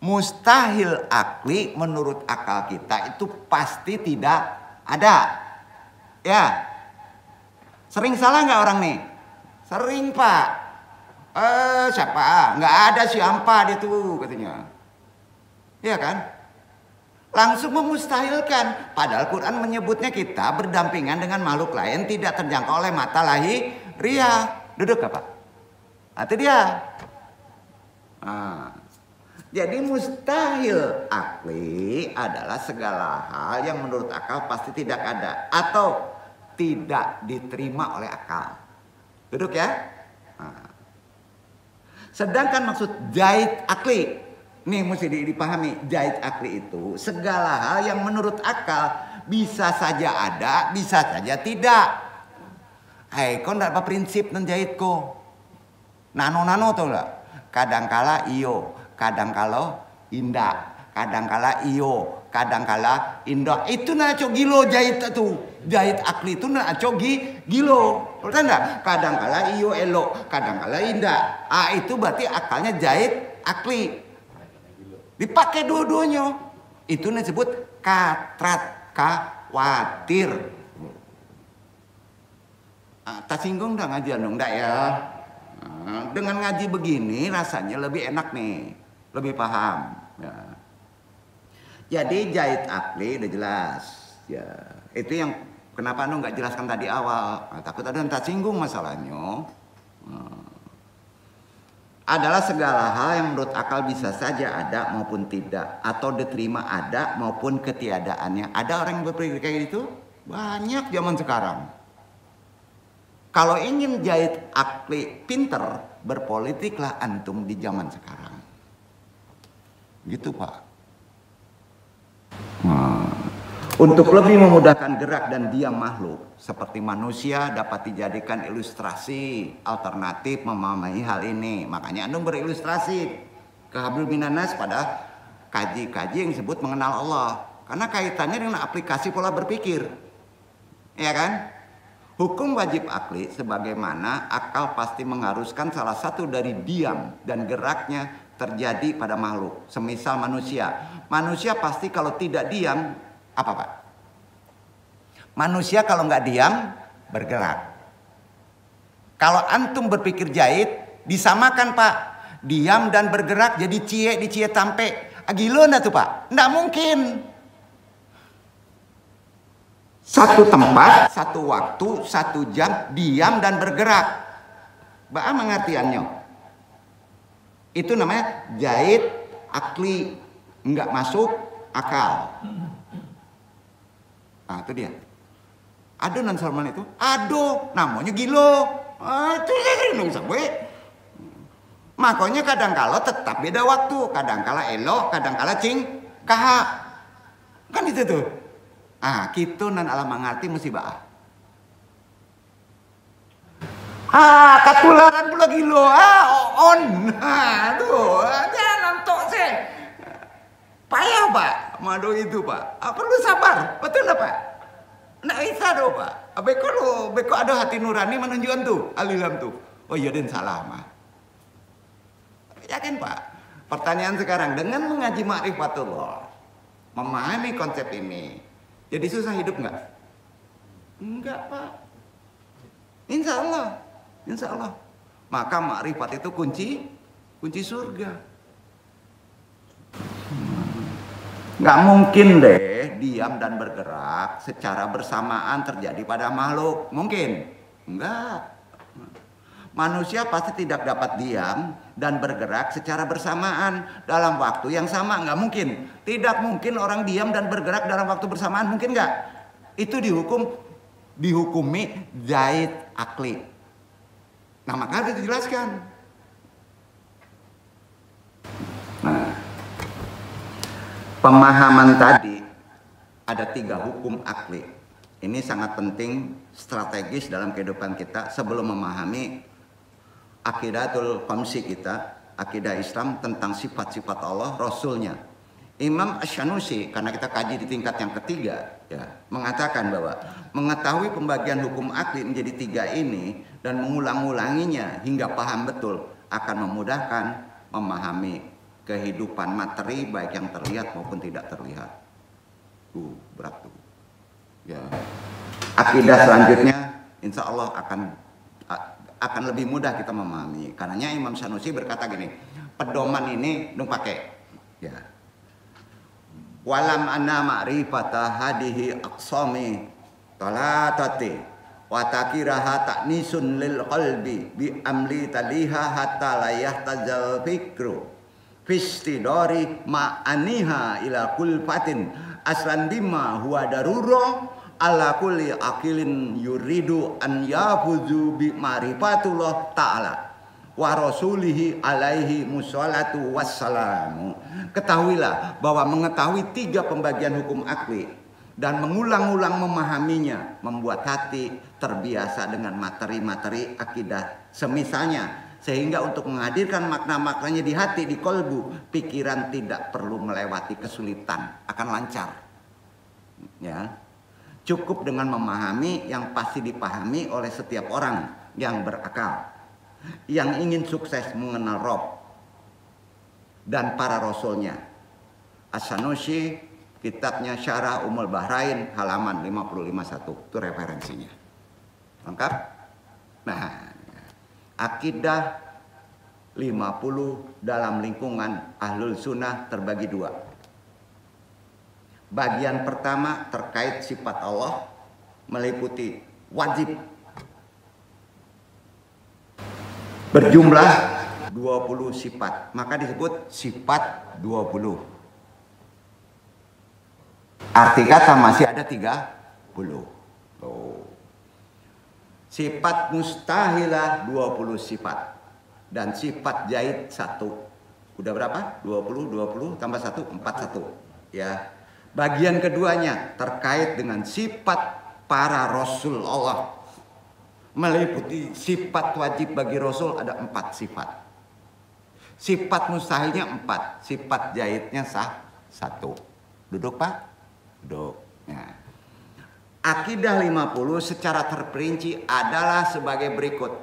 Mustahil akli menurut akal kita itu pasti tidak ada. Ya. Sering salah nggak orang nih? Sering Pak. Siapa? Nggak ada siapa dia tuh katanya. Iya kan? Langsung memustahilkan. Padahal Quran menyebutnya kita berdampingan dengan makhluk lain tidak terjangkau oleh mata lahiriah. Duduk gak Pak? Itu dia. Nah, jadi mustahil akli adalah segala hal yang menurut akal pasti tidak ada atau tidak diterima oleh akal. Duduk ya. Nah. Sedangkan maksud jahit akli, nih mesti dipahami, jahit akli itu segala hal yang menurut akal bisa saja ada, bisa saja tidak. Kau ndak apa prinsip menjahit ko? Nano tau nggak? Kadangkala iyo, kadangkala indah, kadangkala iyo, kadangkala indah. Itu naco gilo jahit itu. Jahit akli itu naco gilo. Betul enggak? Kadangkala iyo elok, kadangkala indah. Itu berarti akalnya jahit akli. Dipakai dua-duanya. Itu disebut katrat, khawatir. Tak singgung dah ngaji dong enggak ya? Dengan ngaji begini rasanya lebih enak nih, lebih paham. Ya. Jadi jahit akli udah jelas. Ya, itu yang kenapa anu nggak jelaskan tadi awal. Takut ada yang tak singgung masalahnya. Adalah segala hal yang menurut akal bisa saja ada maupun tidak, atau diterima ada maupun ketiadaannya. Ada orang yang berpikir kayak gitu? Banyak zaman sekarang. Kalau ingin jahit akli pinter, berpolitiklah antum di zaman sekarang. Gitu Pak. Untuk lebih memudahkan gerak dan diam makhluk seperti manusia dapat dijadikan ilustrasi alternatif memahami hal ini. Makanya antum berilustrasi ke hablum minanas pada kaji-kaji yang disebut mengenal Allah. Karena kaitannya dengan aplikasi pola berpikir. Ya kan? Hukum wajib akli sebagaimana akal pasti mengharuskan salah satu dari diam dan geraknya terjadi pada makhluk. Semisal manusia. Manusia pasti kalau tidak diam, apa Pak? Manusia kalau nggak diam, bergerak. Kalau antum berpikir jahit, disamakan Pak. Diam dan bergerak jadi cie di cie tampe. Gila enggak tuh Pak? Enggak mungkin. Satu tempat, satu waktu, 1 jam, diam dan bergerak. Ba'a mengertiannya. Itu namanya jahit akli. Enggak masuk akal. Nah itu dia. Ada non Salman itu? Ada. Namanya gilo. Itu sampai. Makanya kadang-kala tetap beda waktu. Kadang-kala elok, kadang-kala cing kahak. Kan itu tuh. Kita nan alam mengerti mesti ba'a. Katularan pula gilo. On. Tuh. Jangan tok sih. Payah Pak. Mado itu Pak. Perlu sabar. Betul lah Pak. Nggak bisa doh Pak. Beko ada hati nurani menunjukkan tuh. Alilam tuh. Oh iya dan salah mah. Yakin Pak. Pertanyaan sekarang. Dengan mengaji ma'rifatullah. Memahami konsep ini. Jadi susah hidup nggak? Enggak Pak. Insya Allah. Insya Allah. Maka ma'rifat itu kunci surga. Nggak mungkin deh diam dan bergerak secara bersamaan terjadi pada makhluk. Mungkin? Enggak. Manusia pasti tidak dapat diam dan bergerak secara bersamaan dalam waktu yang sama. Nggak mungkin. Tidak mungkin orang diam dan bergerak dalam waktu bersamaan. Mungkin nggak? Itu dihukumi jahit akli. Nah maka harus dijelaskan. Nah, pemahaman tadi ada 3 hukum akli. Ini sangat penting, strategis dalam kehidupan kita sebelum memahami akidatul khamsi kita, akidah Islam tentang sifat-sifat Allah, Rasulnya. Imam Asy-Syanusi, karena kita kaji di tingkat yang ketiga, ya, mengatakan bahwa mengetahui pembagian hukum akli menjadi 3 ini dan mengulang-ulanginya hingga paham betul akan memudahkan memahami kehidupan materi baik yang terlihat maupun tidak terlihat. Berat tuh. Ya. Akidah selanjutnya insya Allah akan lebih mudah kita memahami. Karenanya Imam Sanusi berkata gini, pedoman ini dong pakai. Ya. Walam anna ma'rifata hadihi aqsami talatati wa takiraha ta'nisun lil qalbi bi amli taliha hatta la yahtazal fikru fistidori ma'aniha ila kulfatin aslan bima huwa daruro ala kulli akilin yuridu an yafuzu bi ma'rifatullah ta'ala wa rasulihi alaihi musallatu wassalamu. Ketahuilah bahwa mengetahui 3 pembagian hukum akli dan mengulang-ulang memahaminya membuat hati terbiasa dengan materi-materi akidah semisalnya, sehingga untuk menghadirkan makna-maknanya di hati, di kolbu, pikiran tidak perlu melewati kesulitan, akan lancar. Ya, cukup dengan memahami yang pasti dipahami oleh setiap orang yang berakal, yang ingin sukses mengenal Rob dan para rasulnya. As-Sanusi, kitabnya Syarah Ummul Bahrain, halaman 55-1, itu referensinya. Lengkap? Nah, akidah 50 dalam lingkungan Ahlul Sunnah terbagi 2. Bagian pertama terkait sifat Allah, meliputi wajib berjumlah 20 sifat, maka disebut sifat 20. Arti kata masih ada 30. Sifat mustahilah 20 sifat dan sifat jahit 1. Udah berapa? 20 tambah 1 41. Ya. Bagian keduanya terkait dengan sifat para rasul Allah. Meliputi sifat wajib bagi Rasul ada 4 sifat. Sifat mustahilnya 4, sifat jahitnya 1. Duduk Pak? Duduk. Nah. Akidah 50 secara terperinci adalah sebagai berikut.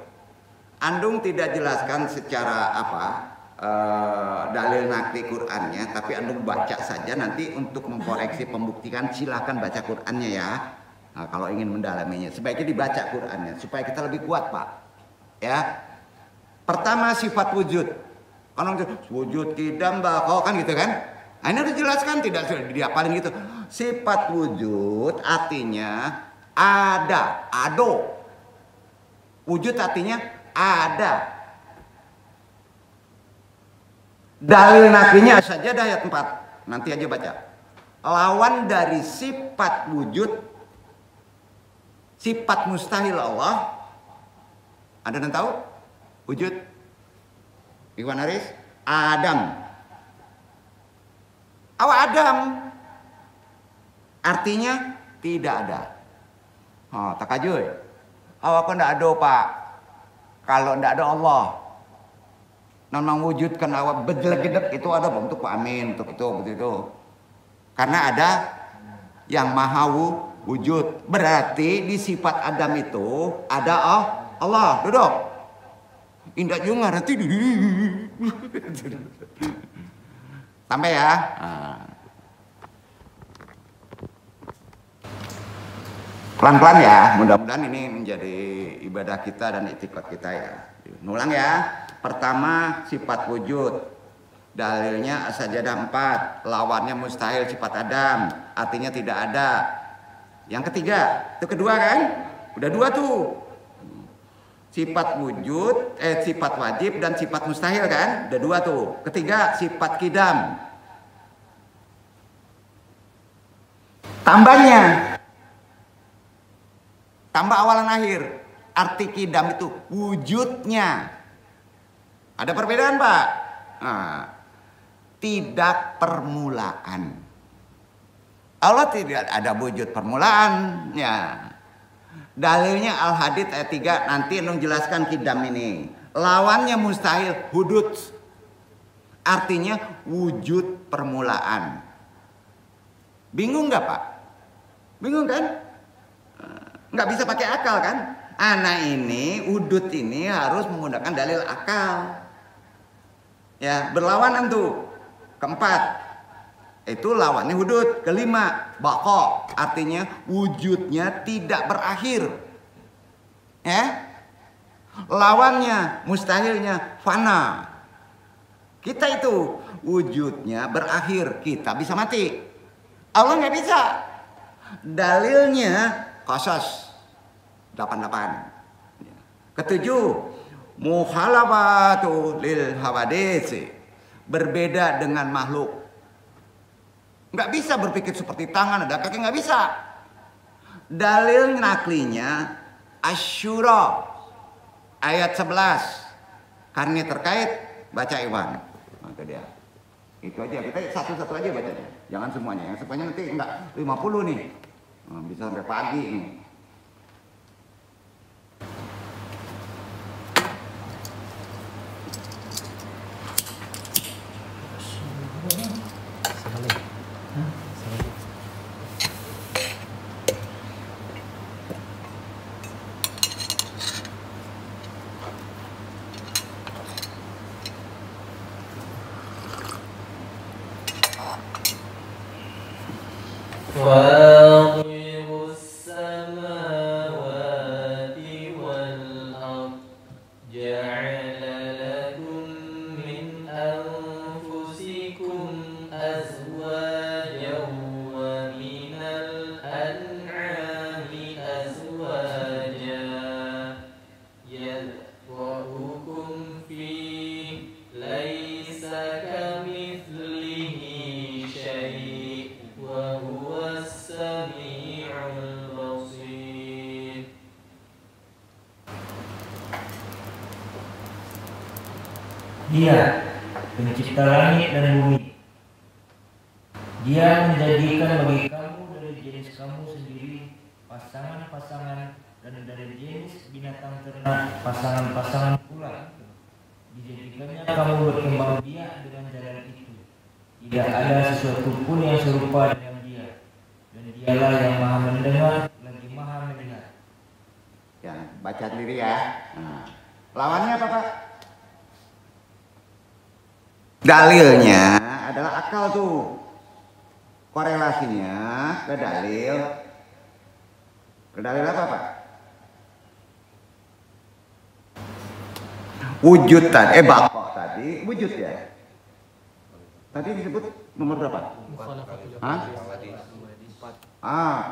Andung tidak jelaskan secara dalil nakli Qur'annya, tapi andung baca saja nanti untuk mengkoreksi pembuktikan, silahkan baca Qur'annya ya. Nah, kalau ingin mendalaminya, sebaiknya dibaca Qur'annya supaya kita lebih kuat, Pak. Ya. Pertama sifat wujud. Kalau wujud kidam bako kan gitu kan? Nah, ini udah dijelaskan, tidak diapalin gitu. Sifat wujud artinya ada, ado. Wujud artinya ada. Dalil nafinya As-Sajdah ayat 4. Nanti aja baca. Lawan dari sifat wujud, sifat mustahil Allah. Ada yang tahu? Wujud. Iwan Haris, Adam. Adam. Artinya tidak ada. Oh, takajuy. Awak kok ndak ada, Pak. Kalau ndak ada Allah. Memang wujudkan awak bejelek-gedek itu ada bentuk Pak Amin untuk itu begitu. Karena ada yang maha wujud. Berarti di sifat Adam itu ada Allah. Duduk. Indah juga nanti. Sampai ya. Pelan-pelan ya. Mudah-mudahan ini menjadi ibadah kita dan itikad kita ya. Nulang ya. Pertama sifat wujud. Dalilnya As-Sajdah 4. Lawannya mustahil sifat Adam. Artinya tidak ada. Yang ketiga, itu kedua kan? Udah dua tuh. Sifat wujud, sifat wajib dan sifat mustahil kan? Udah dua tuh. Ketiga, sifat kidam. Tambahnya. Tambah awalan akhir. Arti kidam itu wujudnya. Ada perbedaan, Pak? Nah, tidak permulaan. Allah tidak ada wujud permulaan. Ya. Dalilnya Al-Hadid ayat 3. Nanti Nung jelaskan kidam ini. Lawannya mustahil, hudud. Artinya wujud permulaan. Bingung nggak, Pak? Bingung kan? Nggak bisa pakai akal kan? Anak ini, hudud ini harus menggunakan dalil akal. Ya, berlawanan tuh. Keempat, itu lawannya hudud. Kelima, bako, artinya wujudnya tidak berakhir. Ya, lawannya mustahilnya fana. Kita itu wujudnya berakhir, kita bisa mati. Allah nggak bisa. Dalilnya Qasas 88. Ketujuh, muhalafatu lil hawadits, berbeda dengan makhluk. Nggak bisa berpikir seperti tangan ada kaki, nggak bisa. Dalil naklinya Asy-Syura ayat 11. Karena terkait baca Iwan. Maka dia. Itu aja, kita satu-satu aja bacanya. Jangan semuanya. Yang semuanya nanti enggak 50 nih. Bisa sampai pagi nih. فاطر السماوات والأرض جعل لكم من أنفسكم أزواجا ومن الأنعام أزواجا يذرأكم فيه ليس كمثله شيء وهو السميع البصير. Dia pencipta langit dan bumi. Dia menjadikan bagi kamu dari jenis kamu sendiri pasangan-pasangan, dan dari jenis binatang ternak pasangan-pasangan pula. Dijadikannya kamu berkembang biak dengan jalan itu. Tidak ada sesuatu pun yang serupa dengan dia. Dan dialah yang maha mendengar lagi maha melihat. Ya, baca sendiri ya. Nah, lawannya apa, Pak? Dalilnya adalah akal tuh. Korelasinya ke dalil Dalil apa Pak? Wujud tadi, baqa tadi wujud ya. Tadi disebut nomor berapa? Hah?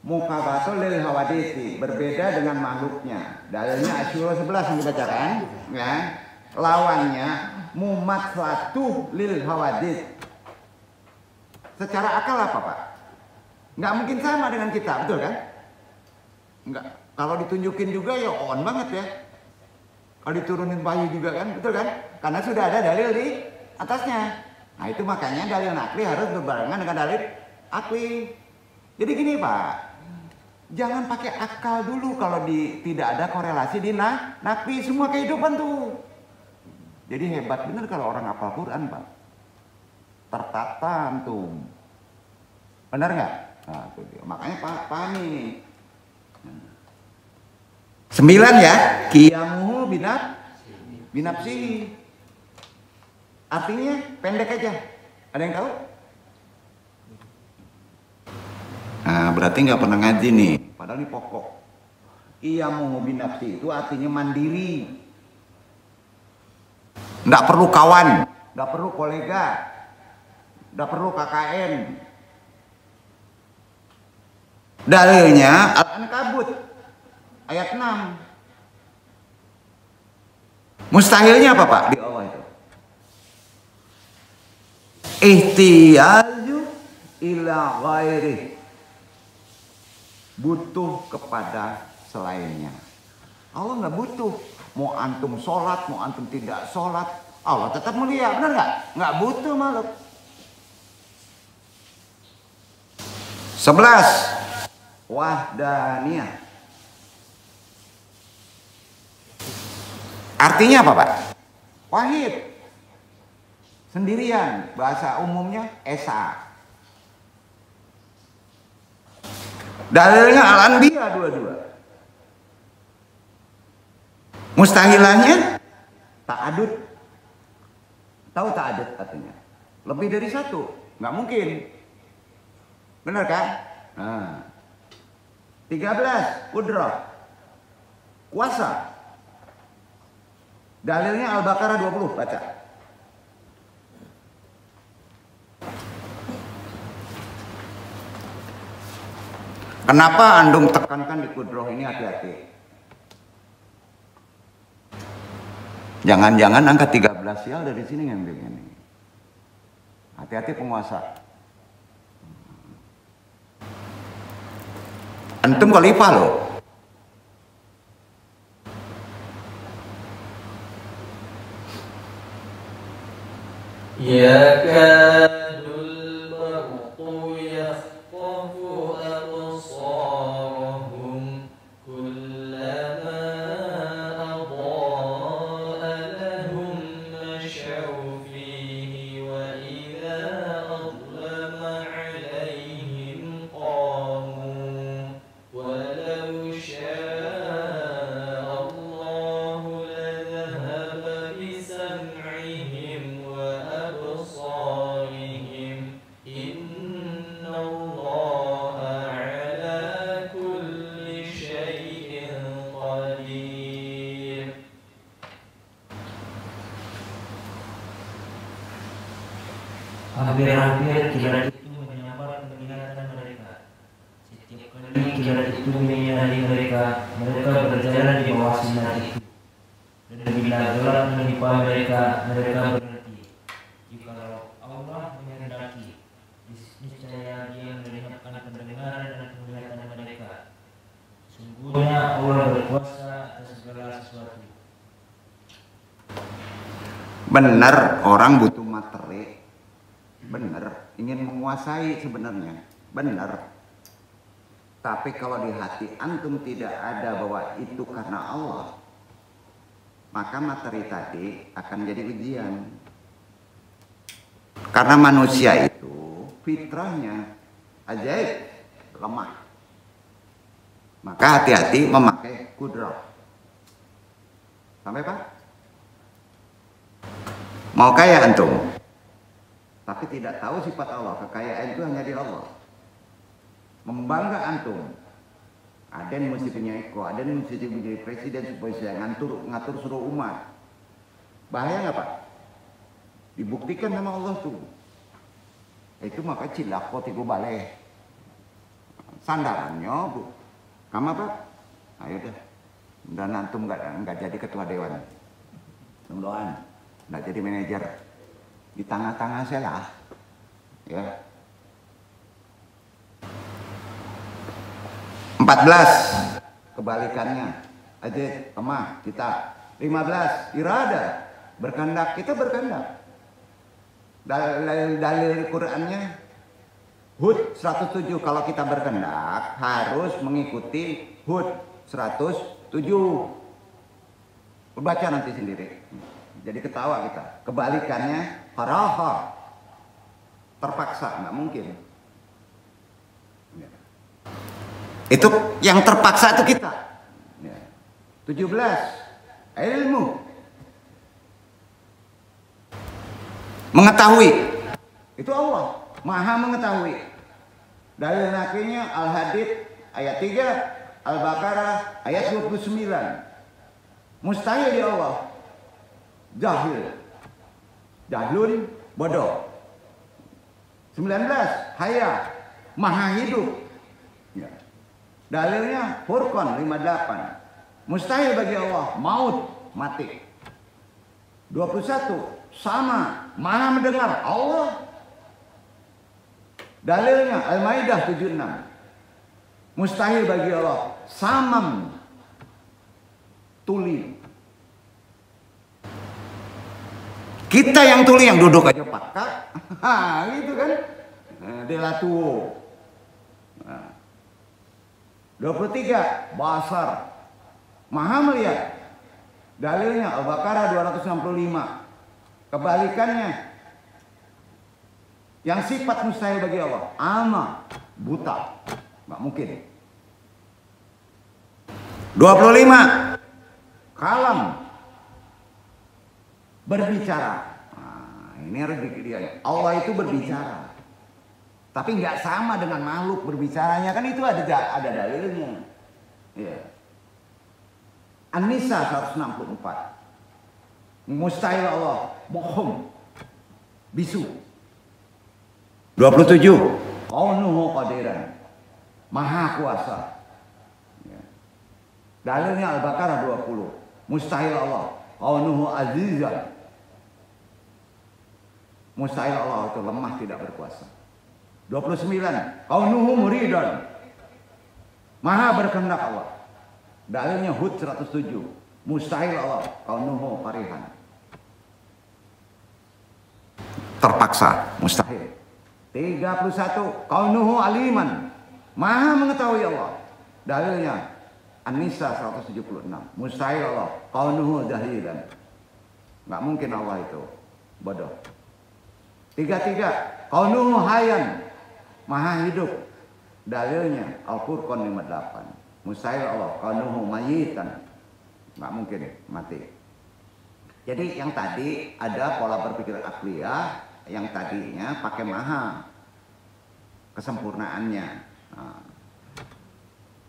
Mukabatul lil hawadisi, berbeda dengan makhluknya. Dalilnya Asyura 11 yang dibacakan, ya. Lawannya mumatslatu lil hawadis. Secara akal apa Pak? Nggak mungkin sama dengan kita, betul kan? Nggak. Kalau ditunjukin juga ya on banget ya. Kalau diturunin wahyu juga kan, betul kan? Karena sudah ada dalil di atasnya. Nah itu makanya dalil nakli harus berbarengan dengan dalil akli. Jadi gini Pak, jangan pakai akal dulu kalau tidak ada korelasi di nakli semua kehidupan tuh. Jadi hebat bener kalau orang hafal Quran Pak. Tertata antum. Benar nggak? Nah, itu dia. Makanya pahami. 9 ya, qiyamuhu binafsihi. Artinya pendek aja. Ada yang tahu? Nah, berarti nggak pernah ngaji nih. Padahal ini pokok. Qiyamuhu binafsihi itu artinya mandiri. Nggak perlu kawan, nggak perlu kolega, nggak perlu KKN. Dalilnya Al-Ankabut ayat 6. Mustahilnya apa Pak di awal itu? Ihtiyaju ila ghairi, butuh kepada selainnya. Allah nggak butuh. Mau antum sholat, mau antum tidak sholat, Allah tetap mulia, benar nggak? Nggak butuh makhluk. 11. Wahdaniyah. Artinya apa Pak? Wahid. Sendirian. Bahasa umumnya esa. Dalilnya Al-Anbiya 22. Mustahilahnya ta'adud. Tahu ta'adud artinya? Lebih dari satu. Nggak mungkin. Benar kan? Nah. 13, qudrah, kuasa. Dalilnya Al-Baqarah 20, baca. Kenapa andung tekankan di qudrah ini hati-hati? Jangan-jangan angka 13 sial dari sini ngambilnya nih. Hati-hati penguasa. Antum khalifah loh. Yakadul barqu yakhtafu absarahum kullama adaa lahum mashaw fihi wa idza adlama alaihim qamu. ولو شاء الله لذهب بسمعهم وأبصارهم إن الله على كل شيء قدير. Hampir-hampir kilat itu menyambar penglihatan mereka. Setiap kali kilat itu menyinari mereka, mereka berjalan di bawah sinar itu. Dan bila gelap menimpa mereka, mereka berhenti. Jikalau Allah menghendaki, niscaya Dia melihatkan pendengaran dan penglihatan mereka. Sungguhnya Allah berkuasa atas segala sesuatu. Benar, orang butuh materi. Benar, ingin menguasai sebenarnya. Benar. Tapi kalau di hati antum tidak ada bahwa itu karena Allah, maka materi tadi akan jadi ujian. Karena manusia itu fitrahnya ajaib, lemah. Maka hati-hati memakai kudrah. Sampai Pak? Mau kaya antum, tapi tidak tahu sifat Allah. Kekayaan itu hanya di Allah. Membangga antum, Aden mesti punya eko, Aden mesti menjadi presiden supaya saya ngatur seluruh umat. Bahaya nggak Pak? Dibuktikan sama Allah tuh. Itu maka cilakot itu baleh. Sandarannya Bu. Kamu Pak? Ayo deh. Dan antum nggak jadi ketua dewan. Mudah-mudahan nggak jadi manajer. Di tengah-tengah saya lah. Ya. 14 kebalikannya aja kemah kita. 15 irada berkehendak, kita berkehendak. Dalil Qur'annya Hud 107 kalau kita berkehendak harus mengikuti Hud 107. Baca nanti sendiri. Jadi ketawa kita. Kebalikannya karaha. Terpaksa, nggak mungkin. Itu yang terpaksa itu kita. 17 ilmu. Mengetahui. Itu Allah. Maha mengetahui. Dalil nakinya Al-Hadid ayat 3, Al-Baqarah ayat 29. Mustahil ya Allah. Jahil. Jahlun bodoh. 19 Haya. Maha hidup. Ya. Dalilnya Furqan 58. Mustahil bagi Allah maut, mati. 21 sama, Maha mendengar Allah. Dalilnya Al-Maidah 76. Mustahil bagi Allah samam, tuli. Kita yang tuli, yang duduk aja pakak. Gitu kan. Delatuo. 23 basar, Maha melihat. Dalilnya Al-Baqarah 265. Kebalikannya yang sifat mustahil bagi Allah, ama, buta, nggak mungkin. 25 kalam, berbicara. Nah, ini harus dikira. Allah itu berbicara. Tapi nggak sama dengan makhluk berbicaranya, kan itu ada dalilnya. Ya. An-Nisa 164. Mustahil Allah bohong, bisu. 27 Kaunuhu qadiran, Maha kuasa. Ya. Dalilnya Al-Baqarah 20. Mustahil Allah Kaunuhu azizan, mustahil Allah itu lemah, tidak berkuasa. 29 Kaunuhu muridan, Maha berkehendak Allah. Dalilnya Hud 107. Mustahil Allah Kaunuhu farihan, terpaksa, mustahil. 31 Kaunuhu aliman, Maha mengetahui Allah. Dalilnya An-Nisa 176. Mustahil Allah Kaunuhu jahilan, nggak mungkin Allah itu bodoh. 33 Kaunuhu hayan, Maha hidup. Dalilnya Al-Furqan 58. Mustahil Allah Kaunuhu mayitan, nggak mungkin mati. Jadi yang tadi ada pola berpikir akliyah, yang tadinya pakai maha kesempurnaannya. Nah.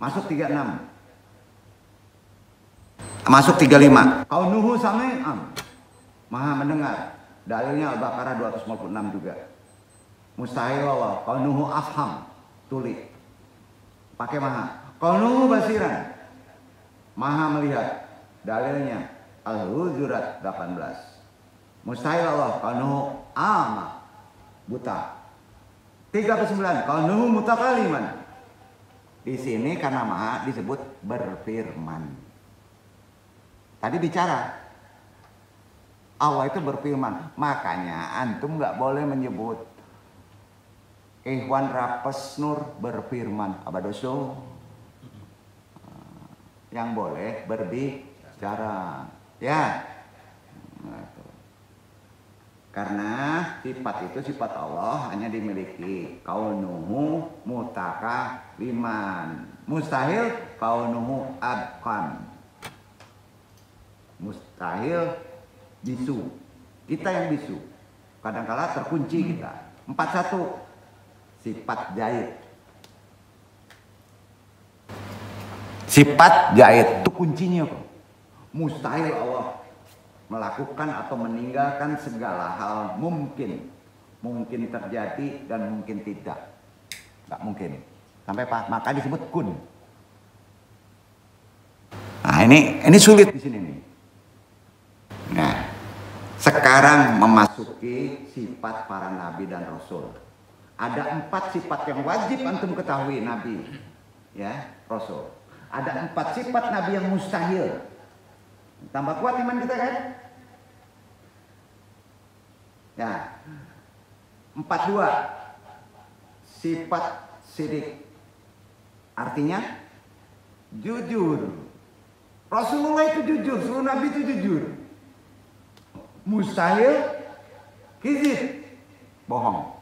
Masuk 36. Masuk 35. Kaunuhu sami'an, Maha mendengar. Dalilnya Al-Baqarah 256 juga. Mustahil Allah Kaunuhu afham, tuli. Pakai maha. Kaunuhu basiran, Maha melihat. Dalilnya Al-Hujurat 18. Mustahil Allah Kaunuhu ama, buta. 39 Kaunuhu mutakaliman. Di sini karena Maha disebut berfirman. Tadi bicara. Allah itu berfirman. Makanya antum nggak boleh menyebut Ikhwan Rapes Nur berfirman. Abadoso. Yang boleh berbicara. Ya. Nah, karena sifat itu sifat Allah hanya dimiliki. Kaunuhu mutakaliman. Mustahil kaunuhu abqan. Mustahil bisu. Kita yang bisu. Kadang-kala terkunci kita. 41 sifat jahit. Sifat jahit itu kuncinya kok. Mustahil Allah melakukan atau meninggalkan segala hal mungkin. Mungkin terjadi dan mungkin tidak. Nggak mungkin. Sampai maka disebut kun. Nah ini sulit di sini nih. Nah, sekarang memasuki sifat para nabi dan rasul. Ada 4 sifat yang wajib antum ketahui nabi, ya, rasul. Ada 4 sifat nabi yang mustahil. Tambah kuat iman kita kan? Ya. 42 sifat sidik. Artinya jujur. Rasulullah itu jujur, seluruh nabi itu jujur. Mustahil kizib, bohong.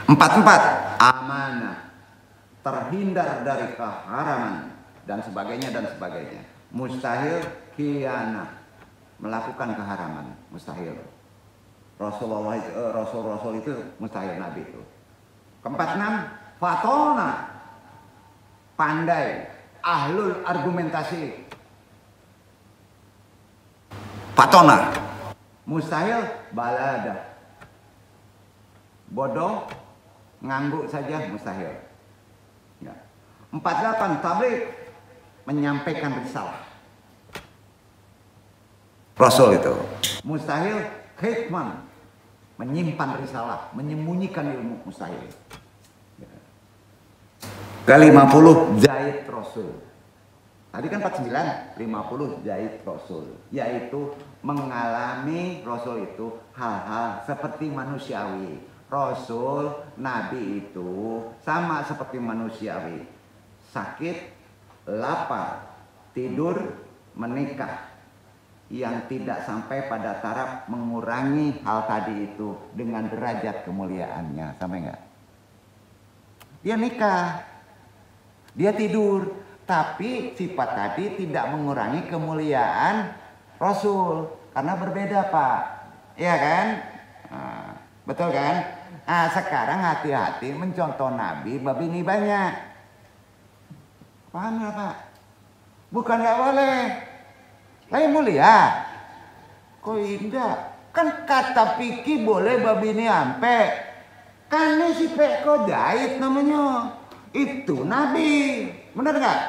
44 amanah, terhindar dari keharaman dan sebagainya dan sebagainya. Mustahil khianah, melakukan keharaman, mustahil. Rasul itu mustahil nabi itu. 46 fatona, pandai, ahlul argumentasi. Fatona, mustahil balada, bodoh, ngangguk saja mustahil. Ya. 48 tabligh, menyampaikan risalah. Rasul itu mustahil hikmah, menyimpan risalah, menyembunyikan ilmu, mustahil. Ke-50 jahit rasul. Tadi kan 49, 50 jahit rasul, yaitu mengalami rasul itu hal-hal seperti manusiawi. Rasul, nabi itu sama seperti manusiawi. Sakit, lapar, tidur, menikah. Yang tidak sampai pada taraf mengurangi hal tadi itu dengan derajat kemuliaannya. Sampai enggak? Dia nikah, dia tidur, tapi sifat tadi tidak mengurangi kemuliaan Rasul. Karena berbeda, Pak. Iya kan? Nah, betul kan? Nah, sekarang hati-hati mencontoh Nabi, babi ini banyak. Paham nggak, Pak? Bukan nggak boleh. Lain mulia. Kok indah? Kan kata fikih boleh babi ini ampe. Kan ini si peko jahit namanya. Itu Nabi. Benar nggak?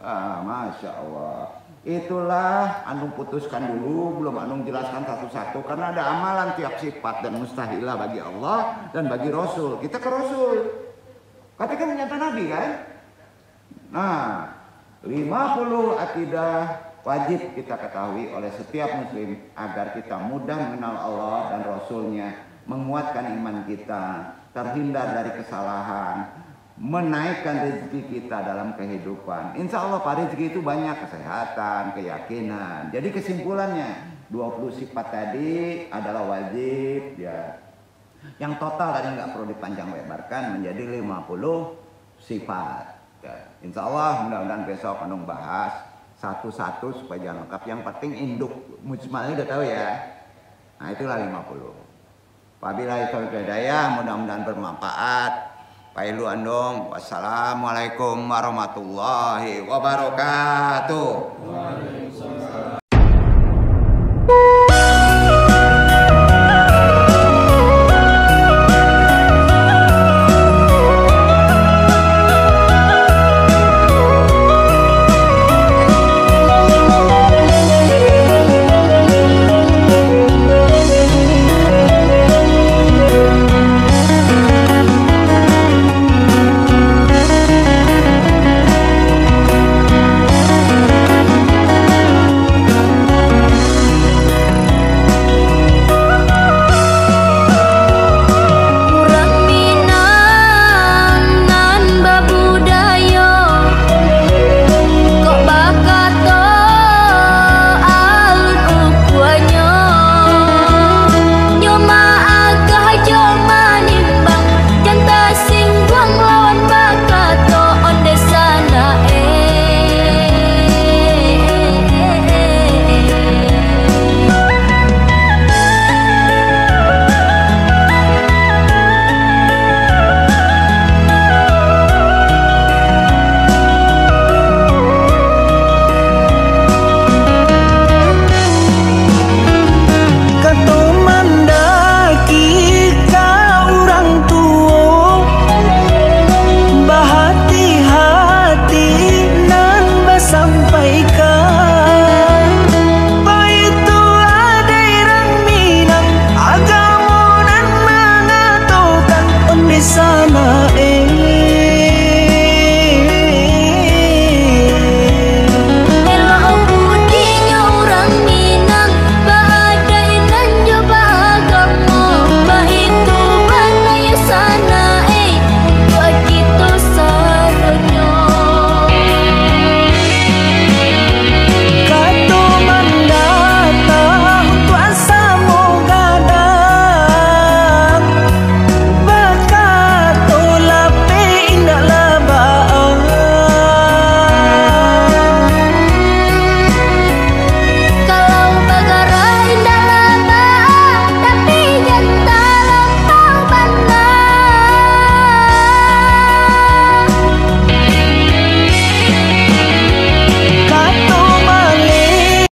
Ah, Masya Allah. Itulah anung putuskan dulu, belum anung jelaskan satu-satu. Karena ada amalan tiap sifat dan mustahilah bagi Allah dan bagi Rasul. Kita ke Rasul. Tapi kan menyata Nabi kan? Nah, 50 akidah wajib kita ketahui oleh setiap muslim agar kita mudah mengenal Allah dan Rasulnya, menguatkan iman kita, terhindar dari kesalahan, menaikkan rezeki kita dalam kehidupan. Insya Allah Pak, rezeki itu banyak, kesehatan, keyakinan. Jadi kesimpulannya 20 sifat tadi adalah wajib ya. Yang total tadi nggak perlu dipanjang lebarkan menjadi 50 sifat ya. Insya Allah mudah-mudahan besok anung bahas satu-satu supaya jangan lengkap. Yang penting induk mujmalnya udah tahu ya. Nah itulah 50. Wabillahi taufiq hidayah, mudah-mudahan bermanfaat. Pak Ilu Andong, wassalamualaikum warahmatullahi wabarakatuh.